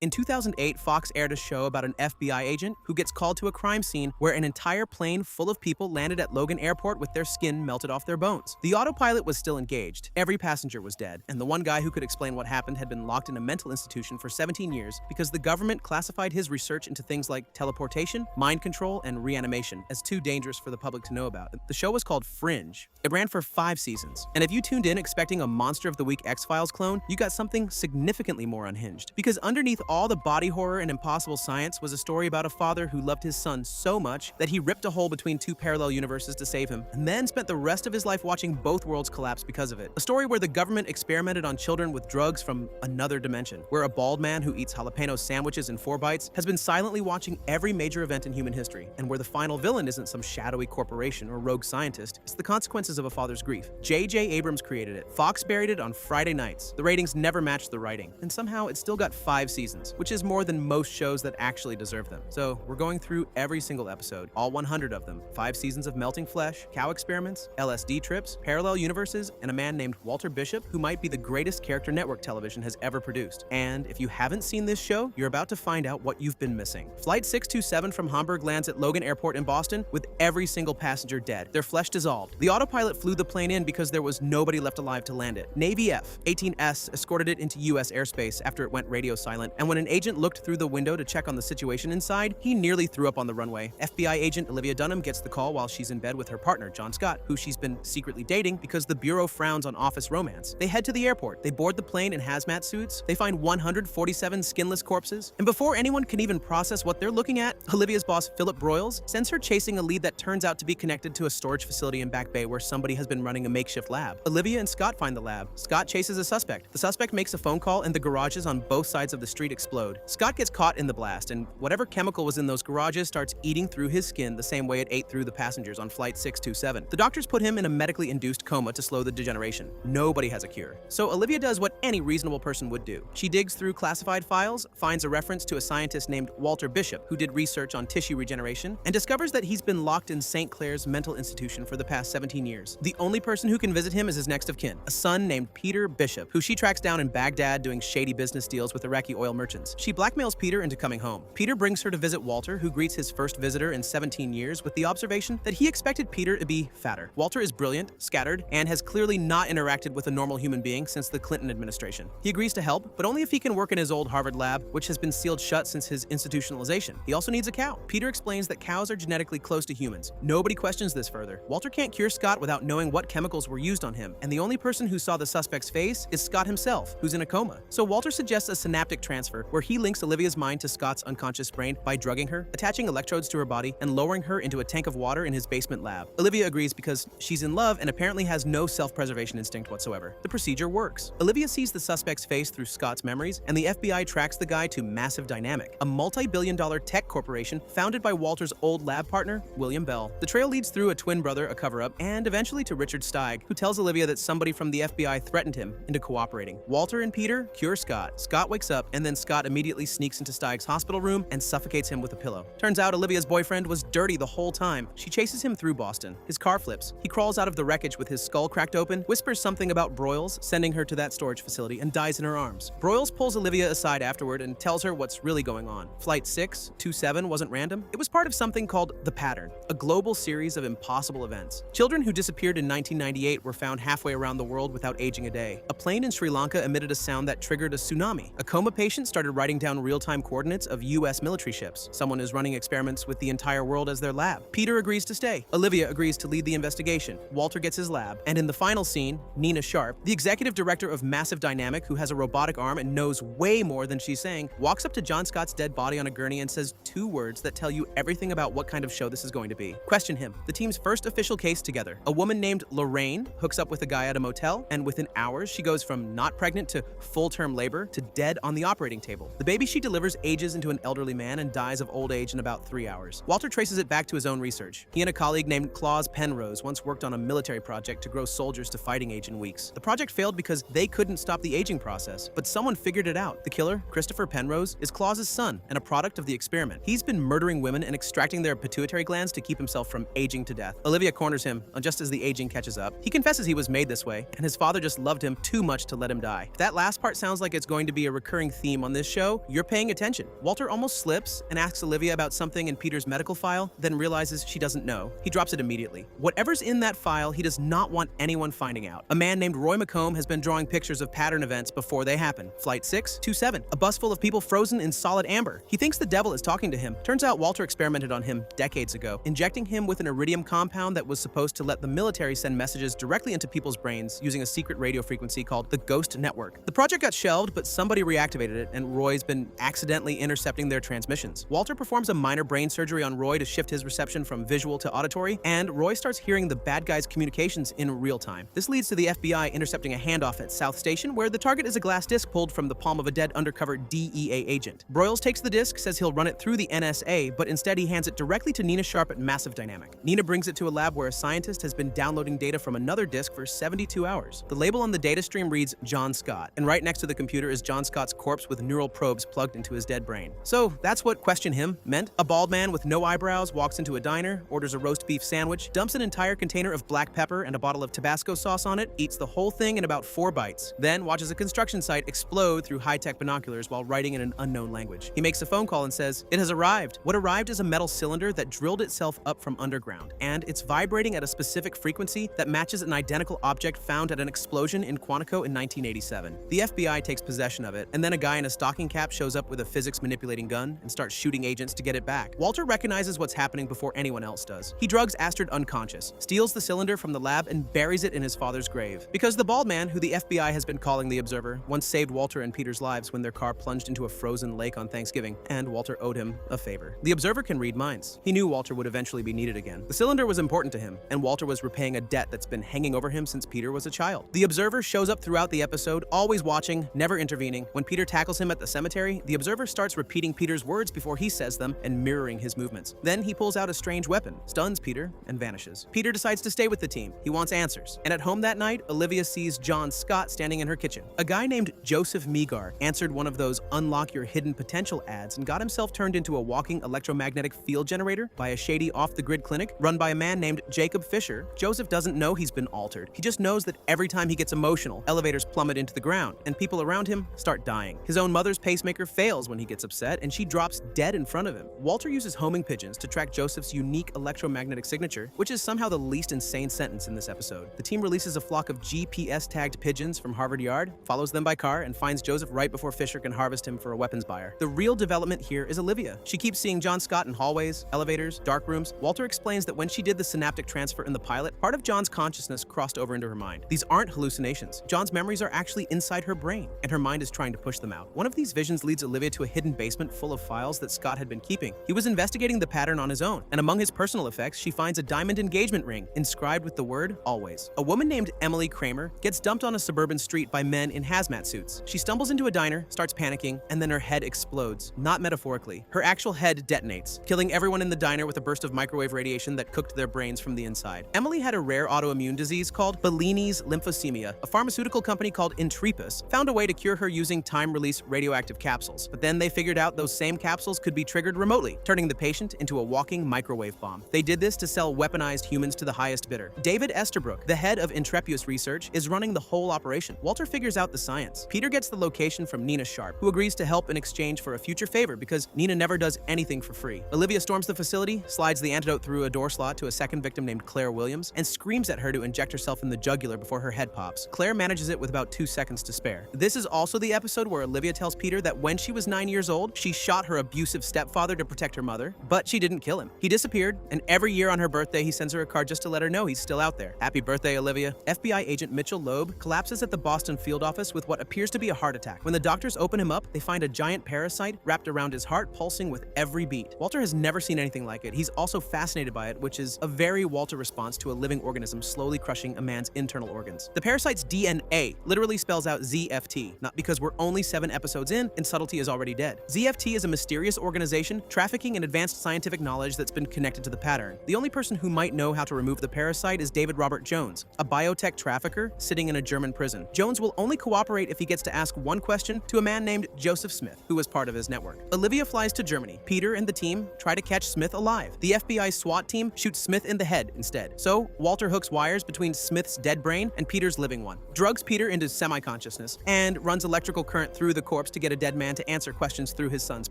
In 2008, Fox aired a show about an FBI agent who gets called to a crime scene where an entire plane full of people landed at Logan Airport with their skin melted off their bones. The autopilot was still engaged. Every passenger was dead, and the one guy who could explain what happened had been locked in a mental institution for 17 years because the government classified his research into things like teleportation, mind control, and reanimation as too dangerous for the public to know about. The show was called Fringe. It ran for 5 seasons, and if you tuned in expecting a Monster of the Week X-Files clone, you got something significantly more unhinged. Because underneath all the body horror and impossible science was a story about a father who loved his son so much that he ripped a hole between 2 parallel universes to save him, and then spent the rest of his life watching both worlds collapse because of it. A story where the government experimented on children with drugs from another dimension, where a bald man who eats jalapeno sandwiches in 4 bites has been silently watching every major event in human history, and where the final villain isn't some shadowy corporation or rogue scientist, it's the consequences of a father's grief. J.J. Abrams created it. Fox buried it on Friday nights. The ratings never matched the writing, and somehow it still got 5 seasons, which is more than most shows that actually deserve them. So we're going through every single episode, all 100 of them. 5 seasons of melting flesh, cow experiments, LSD trips, parallel universes, and a man named Walter Bishop who might be the greatest character network television has ever produced. And if you haven't seen this show, you're about to find out what you've been missing. Flight 627 from Hamburg lands at Logan Airport in Boston with every single passenger dead, their flesh dissolved. The autopilot flew the plane in because there was nobody left alive to land it. Navy F-18S escorted it into U.S. airspace after it went radio silent, and when an agent looked through the window to check on the situation inside, he nearly threw up on the runway. FBI agent Olivia Dunham gets the call while she's in bed with her partner, John Scott, who she's been secretly dating because the Bureau frowns on office romance. They head to the airport. They board the plane in hazmat suits. They find 147 skinless corpses. And before anyone can even process what they're looking at, Olivia's boss, Philip Broyles, sends her chasing a lead that turns out to be connected to a storage facility in Back Bay where somebody has been running a makeshift lab. Olivia and Scott find the lab. Scott chases a suspect. The suspect makes a phone call and the garages on both sides of the street explode. Scott gets caught in the blast, and whatever chemical was in those garages starts eating through his skin the same way it ate through the passengers on Flight 627. The doctors put him in a medically induced coma to slow the degeneration. Nobody has a cure. So Olivia does what any reasonable person would do. She digs through classified files, finds a reference to a scientist named Walter Bishop who did research on tissue regeneration, and discovers that he's been locked in St. Clair's mental institution for the past 17 years. The only person who can visit him is his next of kin, a son named Peter Bishop, who she tracks down in Baghdad doing shady business deals with Iraqi oil merchants. She blackmails Peter into coming home. Peter brings her to visit Walter, who greets his first visitor in 17 years with the observation that he expected Peter to be fatter. Walter is brilliant, scattered, and has clearly not interacted with a normal human being since the Clinton administration. He agrees to help, but only if he can work in his old Harvard lab, which has been sealed shut since his institutionalization. He also needs a cow. Peter explains that cows are genetically close to humans. Nobody questions this further. Walter can't cure Scott without knowing what chemicals were used on him, and the only person who saw the suspect's face is Scott himself, who's in a coma. So Walter suggests a synaptic transfer where he links Olivia's mind to Scott's unconscious brain by drugging her, attaching electrodes to her body, and lowering her into a tank of water in his basement lab. Olivia agrees because she's in love and apparently has no self-preservation instinct whatsoever. The procedure works. Olivia sees the suspect's face through Scott's memories, and the FBI tracks the guy to Massive Dynamic, a multi-billion-dollar tech corporation founded by Walter's old lab partner, William Bell. The trail leads through a twin brother, a cover-up, and eventually to Richard Steig, who tells Olivia that somebody from the FBI threatened him into cooperating. Walter and Peter cure Scott. Scott wakes up, and then Scott immediately sneaks into Steig's hospital room and suffocates him with a pillow. Turns out Olivia's boyfriend was dirty the whole time. She chases him through Boston. His car flips. He crawls out of the wreckage with his skull cracked open, whispers something about Broyles, sending her to that storage facility, and dies in her arms. Broyles pulls Olivia aside afterward and tells her what's really going on. Flight 627 wasn't random. It was part of something called The Pattern, a global series of impossible events. Children who disappeared in 1998 were found halfway around the world without aging a day. A plane in Sri Lanka emitted a sound that triggered a tsunami. A coma patient started writing down real-time coordinates of U.S. military ships. Someone is running experiments with the entire world as their lab. Peter agrees to stay. Olivia agrees to lead the investigation. Walter gets his lab. And in the final scene, Nina Sharp, the executive director of Massive Dynamic, who has a robotic arm and knows way more than she's saying, walks up to John Scott's dead body on a gurney and says 2 words that tell you everything about what kind of show this is going to be. Question him. The team's first official case together. A woman named Lorraine hooks up with a guy at a motel, and within hours, she goes from not pregnant to full-term labor to dead on the operating table. The baby she delivers ages into an elderly man and dies of old age in about 3 hours. Walter traces it back to his own research. He and a colleague named Claus Penrose once worked on a military project to grow soldiers to fighting age in weeks. The project failed because they couldn't stop the aging process, but someone figured it out. The killer, Christopher Penrose, is Claus's son and a product of the experiment. He's been murdering women and extracting their pituitary glands to keep himself from aging to death. Olivia corners him just as the aging catches up. He confesses he was made this way, and his father just loved him too much to let him die. If that last part sounds like it's going to be a recurring theme on this show, you're paying attention. Walter almost slips and asks Olivia about something in Peter's medical file, then realizes she doesn't know. He drops it immediately. Whatever's in that file, he does not want anyone finding out. A man named Roy McComb has been drawing pictures of pattern events before they happen. Flight 627, a bus full of people frozen in solid amber. He thinks the devil is talking to him. Turns out Walter experimented on him decades ago, injecting him with an iridium compound that was supposed to let the military send messages directly into people's brains using a secret radio frequency called the Ghost Network. The project got shelved, but somebody reactivated it, and Roy's been accidentally intercepting their transmissions. Walter performs a minor brain surgery on Roy to shift his reception from visual to auditory, and Roy starts hearing the bad guys' communications in real time. This leads to the FBI intercepting a handoff at South Station, where the target is a glass disc pulled from the palm of a dead undercover DEA agent. Broyles takes the disc, says he'll run it through the NSA, but instead he hands it directly to Nina Sharp at Massive Dynamic. Nina brings it to a lab where a scientist has been downloading data from another disc for 72 hours. The label on the data stream reads John Scott, and right next to the computer is John Scott's corpse with neural probes plugged into his dead brain. So that's what Question Him meant. A bald man with no eyebrows walks into a diner, orders a roast beef sandwich, dumps an entire container of black pepper and a bottle of Tabasco sauce on it, eats the whole thing in about 4 bites, then watches a construction site explode through high-tech binoculars while writing in an unknown language. He makes a phone call and says, "It has arrived." What arrived is a metal cylinder that drilled itself up from underground, and it's vibrating at a specific frequency that matches an identical object found at an explosion in Quantico in 1987. The FBI takes possession of it, and then a guy in a stocking cap shows up with a physics-manipulating gun and starts shooting agents to get it back. Walter recognizes what's happening before anyone else does. He drugs Astrid unconscious, steals the cylinder from the lab, and buries it in his father's grave. Because the bald man, who the FBI has been calling the Observer, once saved Walter and Peter's lives when their car plunged into a frozen lake on Thanksgiving, and Walter owed him a favor. The Observer can read minds. He knew Walter would eventually be needed again. The cylinder was important to him, and Walter was repaying a debt that's been hanging over him since Peter was a child. The Observer shows up throughout the episode, always watching, never intervening. When Peter tackles him at the cemetery, the Observer starts repeating Peter's words before he says them and mirroring his movements. Then he pulls out a strange weapon, stuns Peter, and vanishes. Peter decides to stay with the team. He wants answers. And at home that night, Olivia sees John Scott standing in her kitchen. A guy named Joseph Megar answered one of those unlock your hidden potential ads and got himself turned into a walking electromagnetic field generator by a shady off-the-grid clinic run by a man named Jacob Fisher. Joseph doesn't know he's been altered. He just knows that every time he gets emotional, elevators plummet into the ground, and people around him start dying. His own mother's pacemaker fails when he gets upset, and she drops dead in front of him. Walter uses homing pigeons to track Joseph's unique electromagnetic signature, which is somehow the least insane sentence in this episode. The team releases a flock of GPS-tagged pigeons from Harvard Yard, follows them by car, and finds Joseph right before Fisher can harvest him for a weapons buyer. The real development here is Olivia. She keeps seeing John Scott in hallways, elevators, dark rooms. Walter explains that when she did the synaptic transfer in the pilot, part of John's consciousness crossed over into her mind. These aren't hallucinations. John's memories are actually inside her brain, and her mind is trying to push them out. One of these visions leads Olivia to a hidden basement full of files that Scott had been keeping. He was investigating the pattern on his own, and among his personal effects, she finds a diamond engagement ring inscribed with the word always. A woman named Emily Kramer gets dumped on a suburban street by men in hazmat suits. She stumbles into a diner, starts panicking, and then her head explodes. Not metaphorically. Her actual head detonates, killing everyone in the diner with a burst of microwave radiation that cooked their brains from the inside. Emily had a rare autoimmune disease called Bellini's lymphosemia. A pharmaceutical company called Intrepus found a way to cure her using time-release radioactive capsules. But then they figured out those same capsules could be triggered remotely, turning the patient into a walking microwave bomb. They did this to sell weaponized humans to the highest bidder. David Esterbrook, the head of Intrepus Research, is running the whole operation. Walter figures out the science. Peter gets the location from Nina Sharp, who agrees to help in exchange for a future favor because Nina never does anything for free. Olivia storms the facility, slides the antidote through a door slot to a second victim named Claire Williams, and screams at her to inject herself in the jugular before her head pops. Claire manages it with about 2 seconds to spare. This is also the episode where Olivia tells Peter that when she was 9 years old, she shot her abusive stepfather to protect her mother, but she didn't kill him. He disappeared, and every year on her birthday, he sends her a card just to let her know he's still out there. Happy birthday, Olivia. FBI agent Mitchell Loeb collapses at the Boston field office with what appears to be a heart attack. When the doctors open him up, they find a giant parasite wrapped around his heart, pulsing with every beat. Walter has never seen anything like it. He's also fascinated by it, which is a very Walter response to a living organism slowly crushing a man's internal organs. The parasite's DNA literally spells out ZFT, not because we're only 7 episodes in and subtlety is already dead. ZFT is a mysterious organization trafficking in advanced scientific knowledge that's been connected to the pattern. The only person who might know how to remove the parasite is David Robert Jones, a biotech trafficker sitting in a German prison. Jones will only cooperate if he gets to ask one question to a man named Joseph Smith, who was part of his network. Olivia flies to Germany. Peter and the team try to catch Smith alive. The FBI SWAT team shoots Smith in the head instead. So Walter hooks wires between Smith's dead brain and Peter's living one, drugs Peter into semi-consciousness, and runs electrical current through the corpse to get a dead man to answer questions through his son's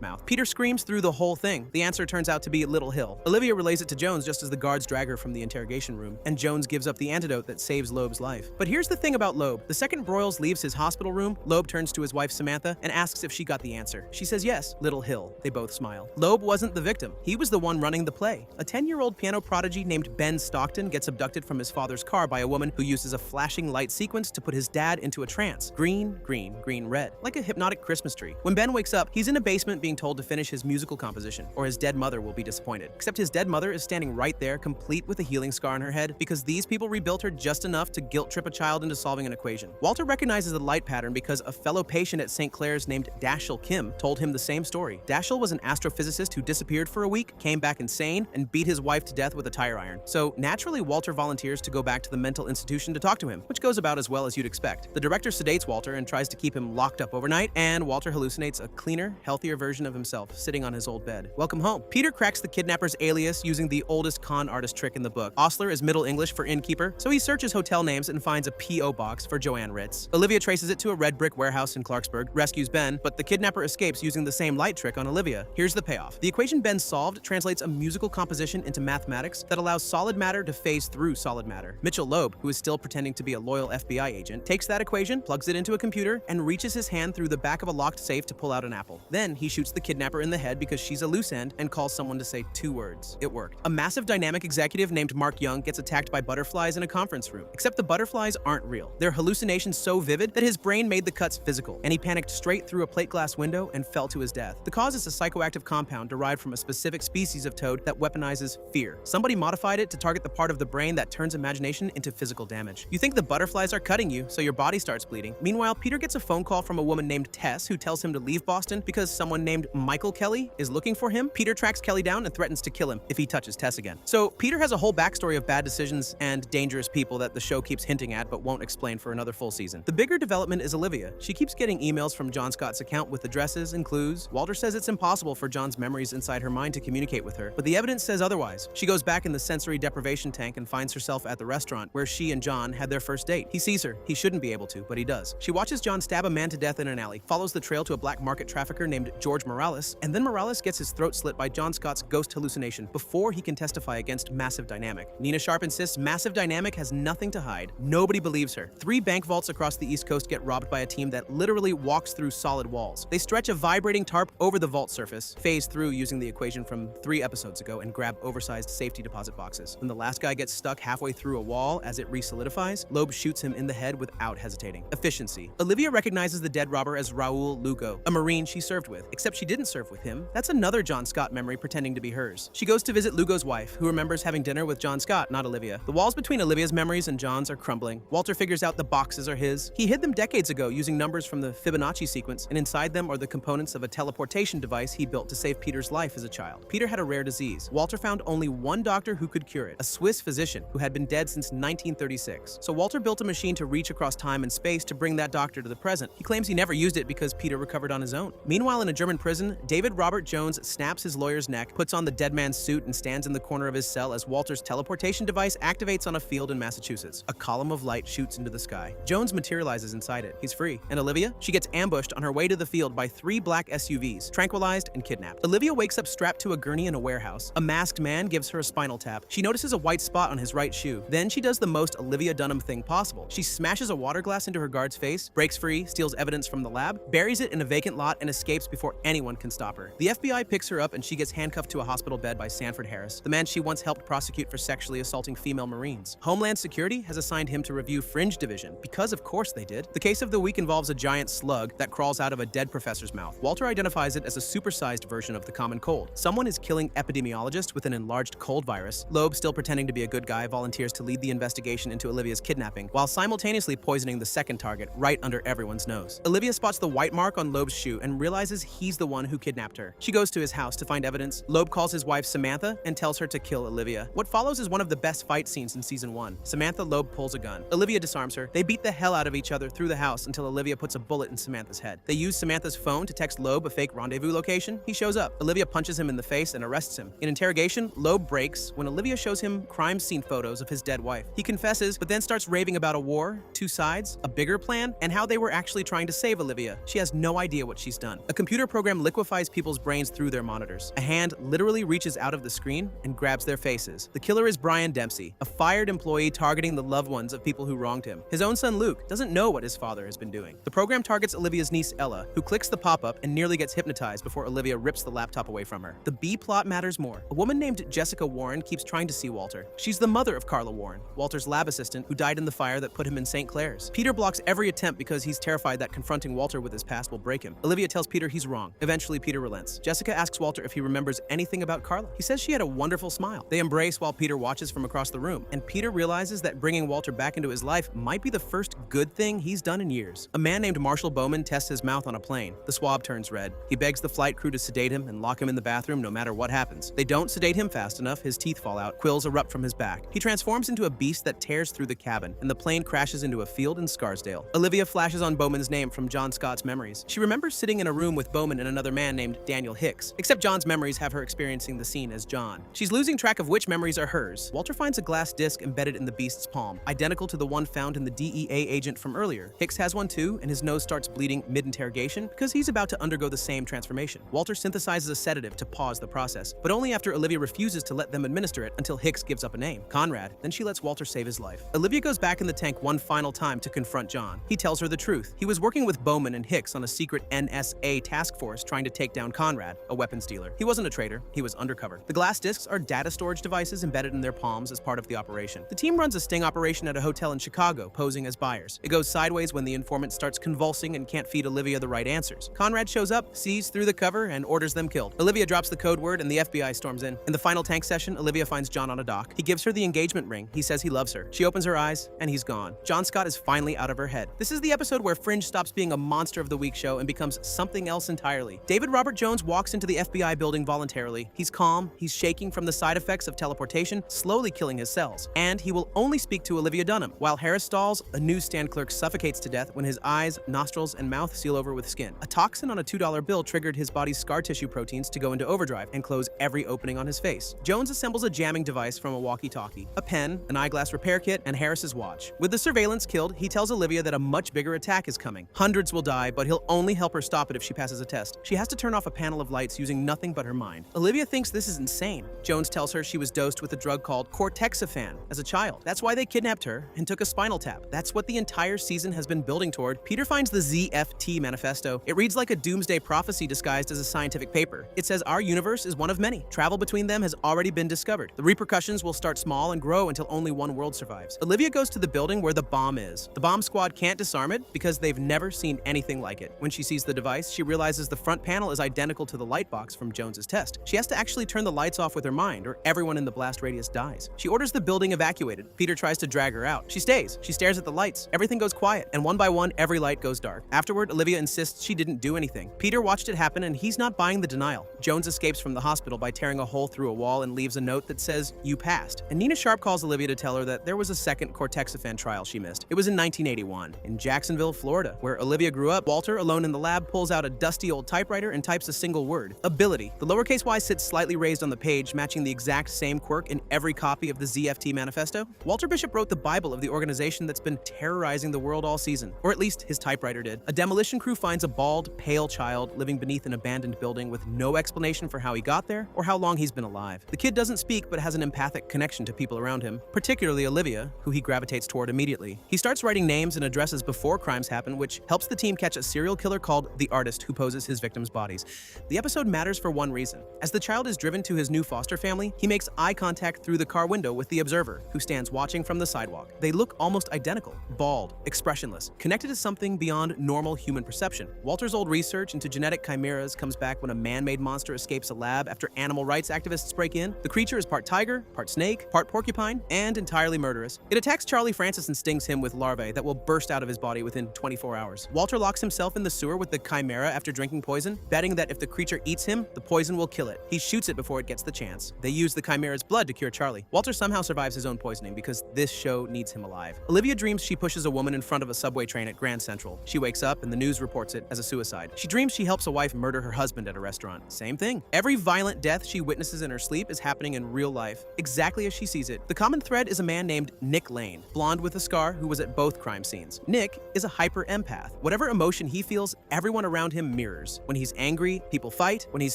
mouth. Peter screams through the whole thing. The answer turns out to be Little Hill. Olivia relays it to Jones just as the guards drag her from the interrogation room, and Jones gives up the antidote that saves Loeb's life. But here's the thing about Loeb. The second Broyles leaves his hospital room, Loeb turns to his wife Samantha and asks if she got the answer. She says yes, Little Hill. They both smile. Loeb wasn't the victim. He was the one running the play. A 10-year-old piano prodigy named Ben Stockton gets abducted from his father's car by a woman who uses a flashing light sequence to put his dad into a trance. Green, green, green, red. Like a hypnotic Christmas tree. When Ben wakes up, he's in a basement being told to finish his musical composition, or his dead mother will be disappointed. Except his dead mother is standing right there, complete with a healing scar on her head, because these people rebuilt her just enough to guilt-trip a child into solving an equation. Walter recognizes the light pattern because a fellow patient at St. Clair's named Dashiell Kim told him the same story. Dashiell was an astrophysicist who disappeared for a week, came back insane, and beat his wife to death with a tire iron. So naturally, Walter volunteers to go back to the mental institution to talk to him, which goes about as well as you'd expect. The director sedates Walter and tries to keep him locked up overnight, and Walter hallucinates a cleaner, healthier version of himself sitting on his old bed. Welcome home. Peter cracks the kidnapper's alias using the oldest con artist trick in the book. Ostler is Middle English for innkeeper, so he searches hotel names and finds a P.O. box for Joanne Ritz. Olivia traces it to a red brick warehouse in Clarksburg, rescues Ben, but the kidnapper escapes using the same light trick on Olivia. Here's the payoff. The equation Ben solved translates a musical composition into mathematics that allows solid matter to phase through solid matter. Mitchell Loeb, who is still pretending to be a loyal FBI agent, takes that equation, plugs it into a computer, and reaches his hand through the back of a locked safe to pull out an apple. Then he shoots the kidnapper in the head because she's a loose end and calls someone to say 2 words. It worked. A massive dynamic executive named Mark Young gets attacked by butterflies in a conference room. Except the butterflies aren't real. Their hallucinations so vivid that his brain made the cuts physical, and he panicked straight through a plate glass window and fell to his death. The cause is a psychoactive compound derived from a specific species of toad that weaponizes fear. Somebody modified it to target the part of the brain that turns imagination into physical damage. You think the butterflies are cutting you, so your body starts bleeding. Meanwhile, Peter gets a phone call from a woman named Tess who tells him to leave Boston because someone named Michael Kelly is looking for him. Peter tracks Kelly down and threatens to kill him if he touches Tess again. So Peter has a whole backstory of bad decisions and dangerous people that the show keeps hinting at but won't explain for another full season. The bigger development is Olivia. She keeps getting emails from John Scott's account with addresses and clues. Walter says it's impossible for John's memories inside her mind to communicate with her, but the evidence says otherwise. She goes back in the sensory deprivation tank and finds herself at the restaurant where she and John had their first date. He sees her. He shouldn't be able to, but he does. She watches John stab a man to death in an alley, follows the trail to a black market trafficker named George Morales, and then Morales gets his throat slit by John Scott's ghost hallucination before he can testify against Massive Dynamic. Nina Sharp insists Massive Dynamic has nothing to hide. Nobody believes her. 3 bank vaults across the East Coast get robbed by a team that literally walks through solid walls. They stretch a vibrating tarp over the vault surface, phase through using the equation from 3 episodes ago, and grab oversized safety deposit boxes. When the last guy gets stuck halfway through a wall as it re-solidifies, Loeb shoots him in the head without hesitating. Efficiency. Olivia recognizes the dead robber as Raul Lugo, a Marine she served with, except she didn't serve with him. That's another John Scott memory pretending to be hers. She goes to visit Lugo's wife, who remembers having dinner with John Scott, not Olivia. The walls between Olivia's memories and John's are crumbling. Walter figures out the boxes are his. He hid them decades ago using numbers from the Fibonacci sequence, and inside them are the components of a teleportation device he built to save Peter's life as a child. Peter had a rare disease. Walter found only one doctor who could cure it, a Swiss physician who had been dead since 1936. So Walter built a machine to reach across time and space to bring that doctor to the present. He claims he never used it because Peter recovered on his own. Meanwhile, in a German prison, David Robert Jones snaps his lawyer's neck, puts on the dead man's suit, and stands in the corner of his cell as Walter's teleportation device activates on a field in Massachusetts. A column of light shoots into the sky. Jones materializes inside it. He's free. And Olivia? She gets ambushed on her way to the field by 3 black SUVs, tranquilized and kidnapped. Olivia wakes up strapped to a gurney in a warehouse. A masked man gives her a spinal tap. She notices a white spot on his right shoe. Then she does the most Olivia Dunham thing possible. She smashes a water glass into her guard's face, breaks free, steals evidence from the lab, buries it in a vacant lot, and escapes before anyone can stop her. The FBI picks her up and she gets handcuffed to a hospital bed by Sanford Harris, the man she once helped prosecute for sexually assaulting female Marines. Homeland Security has assigned him to review Fringe Division, because of course they did. The case of the week involves a giant slug that crawls out of a dead professor's mouth. Walter identifies it as a supersized version of the common cold. Someone is killing epidemiologists with an enlarged cold virus. Loeb, still pretending to be a good guy, volunteers to lead the investigation into Olivia's kidnapping, while simultaneously poisoning the second target right under everyone's nose. Olivia spots the white mark on Loeb's shoe and realizes he's the one who kidnapped her. She goes to his house to find evidence. Loeb calls his wife Samantha and tells her to kill Olivia. What follows is one of the best fight scenes in season 1. Samantha, Loeb pulls a gun. Olivia disarms her. They beat the hell out of each other through the house until Olivia puts a bullet in Samantha's head. They use Samantha's phone to text Loeb a fake rendezvous location. He shows up. Olivia punches him in the face and arrests him. In interrogation, Loeb breaks when Olivia shows him crime scene photos of his dead wife. He confesses, but then starts raving about a war, 2 sides, a bigger plan, and how they were actually trying to save Olivia. Olivia, she has no idea what she's done. A computer program liquefies people's brains through their monitors. A hand literally reaches out of the screen and grabs their faces. The killer is Brian Dempsey, a fired employee targeting the loved ones of people who wronged him. His own son Luke doesn't know what his father has been doing. The program targets Olivia's niece Ella, who clicks the pop-up and nearly gets hypnotized before Olivia rips the laptop away from her. The B plot matters more. A woman named Jessica Warren keeps trying to see Walter. She's the mother of Carla Warren, Walter's lab assistant who died in the fire that put him in St. Clair's. Peter blocks every attempt because he's terrified that confronting Walter with his past will break him. Olivia tells Peter he's wrong. Eventually, Peter relents. Jessica asks Walter if he remembers anything about Carla. He says she had a wonderful smile. They embrace while Peter watches from across the room, and Peter realizes that bringing Walter back into his life might be the first good thing he's done in years. A man named Marshall Bowman tests his mouth on a plane. The swab turns red. He begs the flight crew to sedate him and lock him in the bathroom no matter what happens. They don't sedate him fast enough, his teeth fall out, quills erupt from his back. He transforms into a beast that tears through the cabin, and the plane crashes into a field in Scarsdale. Olivia flashes on Bowman's name from John Scott's memories. She remembers sitting in a room with Bowman and another man named Daniel Hicks, except John's memories have her experiencing the scene as John. She's losing track of which memories are hers. Walter finds a glass disc embedded in the beast's palm, identical to the one found in the DEA agent from earlier. Hicks has one too, and his nose starts bleeding mid-interrogation because he's about to undergo the same transformation. Walter synthesizes a sedative to pause the process, but only after Olivia refuses to let them administer it until Hicks gives up a name, Conrad. Then she lets Walter save his life. Olivia goes back in the tank one final time to confront John. He tells her the truth. He was working with Bowman and Hicks on a secret NSA task force trying to take down Conrad, a weapons dealer. He wasn't a traitor, he was undercover. The glass discs are data storage devices embedded in their palms as part of the operation. The team runs a sting operation at a hotel in Chicago, posing as buyers. It goes sideways when the informant starts convulsing and can't feed Olivia the right answers. Conrad shows up, sees through the cover, and orders them killed. Olivia drops the code word and the FBI storms in. In the final tank session, Olivia finds John on a dock. He gives her the engagement ring. He says he loves her. She opens her eyes, and he's gone. John Scott is finally out of her head. This is the episode where Fringe stops being a monster of the week show and becomes something else entirely. David Robert Jones walks into the FBI building voluntarily. He's calm, he's shaking from the side effects of teleportation, slowly killing his cells. And he will only speak to Olivia Dunham, while Harris stalls, a newsstand clerk suffocates to death when his eyes, nostrils, and mouth seal over with skin. A toxin on a $2 bill triggered his body's scar tissue proteins to go into overdrive and close every opening on his face. Jones assembles a jamming device from a walkie-talkie, a pen, an eyeglass repair kit, and Harris's watch. With the surveillance killed, he tells Olivia that a much bigger attack is coming. Hundreds will die, but he'll only help her stop it if she passes a test. She has to turn off a panel of lights using nothing but her mind. Olivia thinks this is insane. Jones tells her she was dosed with a drug called Cortexiphan as a child. That's why they kidnapped her and took a spinal tap. That's what the entire season has been building toward. Peter finds the ZFT manifesto. It reads like a doomsday prophecy disguised as a scientific paper. It says our universe is one of many. Travel between them has already been discovered. The repercussions will start small and grow until only one world survives. Olivia goes to the building where the bomb is. The bomb squad can't disarm it because they've never seen anything like it. When she sees the device, she realizes the front panel is identical to the light box from Jones's test. She has to actually turn the lights off with her mind, or everyone in the blast radius dies. She orders the building evacuated. Peter tries to drag her out. She stays. She stares at the lights. Everything goes quiet, and one by one, every light goes dark. Afterward, Olivia insists she didn't do anything. Peter watched it happen, and he's not buying the denial. Jones escapes from the hospital by tearing a hole through a wall and leaves a note that says, "You passed." And Nina Sharp calls Olivia to tell her that there was a second Cortexiphan trial she missed. It was in 1981, in Jacksonville, Florida, where Olivia grew up. Walter, alone in the lab, pulls out a dusty old typewriter and types a single word: ability. The lowercase y sits slightly raised on the page, matching the exact same quirk in every copy of the ZFT manifesto. Walter Bishop wrote the Bible of the organization that's been terrorizing the world all season, or at least his typewriter did. A demolition crew finds a bald, pale child living beneath an abandoned building with no explanation for how he got there or how long he's been alive. The kid doesn't speak but has an empathic connection to people around him, particularly Olivia, who he gravitates toward immediately. He starts writing names and addresses before crimes happen, which helps the team catch a serial killer called the Artist who poses his victims' bodies. The episode matters for one reason. As the child is driven to his new foster family, he makes eye contact through the car window with the observer, who stands watching from the sidewalk. They look almost identical, bald, expressionless, connected to something beyond normal human perception. Walter's old research into genetic chimeras comes back when a man-made monster escapes a lab after animal rights activists break in. The creature is part tiger, part snake, part porcupine, and entirely murderous. It attacks Charlie Francis and stings him with larvae that will burst out of his body within 24 hours. Walter locks himself in the sewer with the chimera after drinking poison, betting that if the creature eats him, the poison will kill it. He shoots it before it gets the chance. They use the chimera's blood to cure Charlie. Walter somehow survives his own poisoning because this show needs him alive. Olivia dreams she pushes a woman in front of a subway train at Grand Central. She wakes up and the news reports it as a suicide. She dreams she helps a wife murder her husband at a restaurant. Same thing. Every violent death she witnesses in her sleep is happening in real life, exactly as she sees it. The common thread is a man named Nick Lane, blonde with a scar, who was at both crime scenes. Nick is a hyper empath. Whatever emotion emotion he feels, everyone around him mirrors. When he's angry, people fight. When he's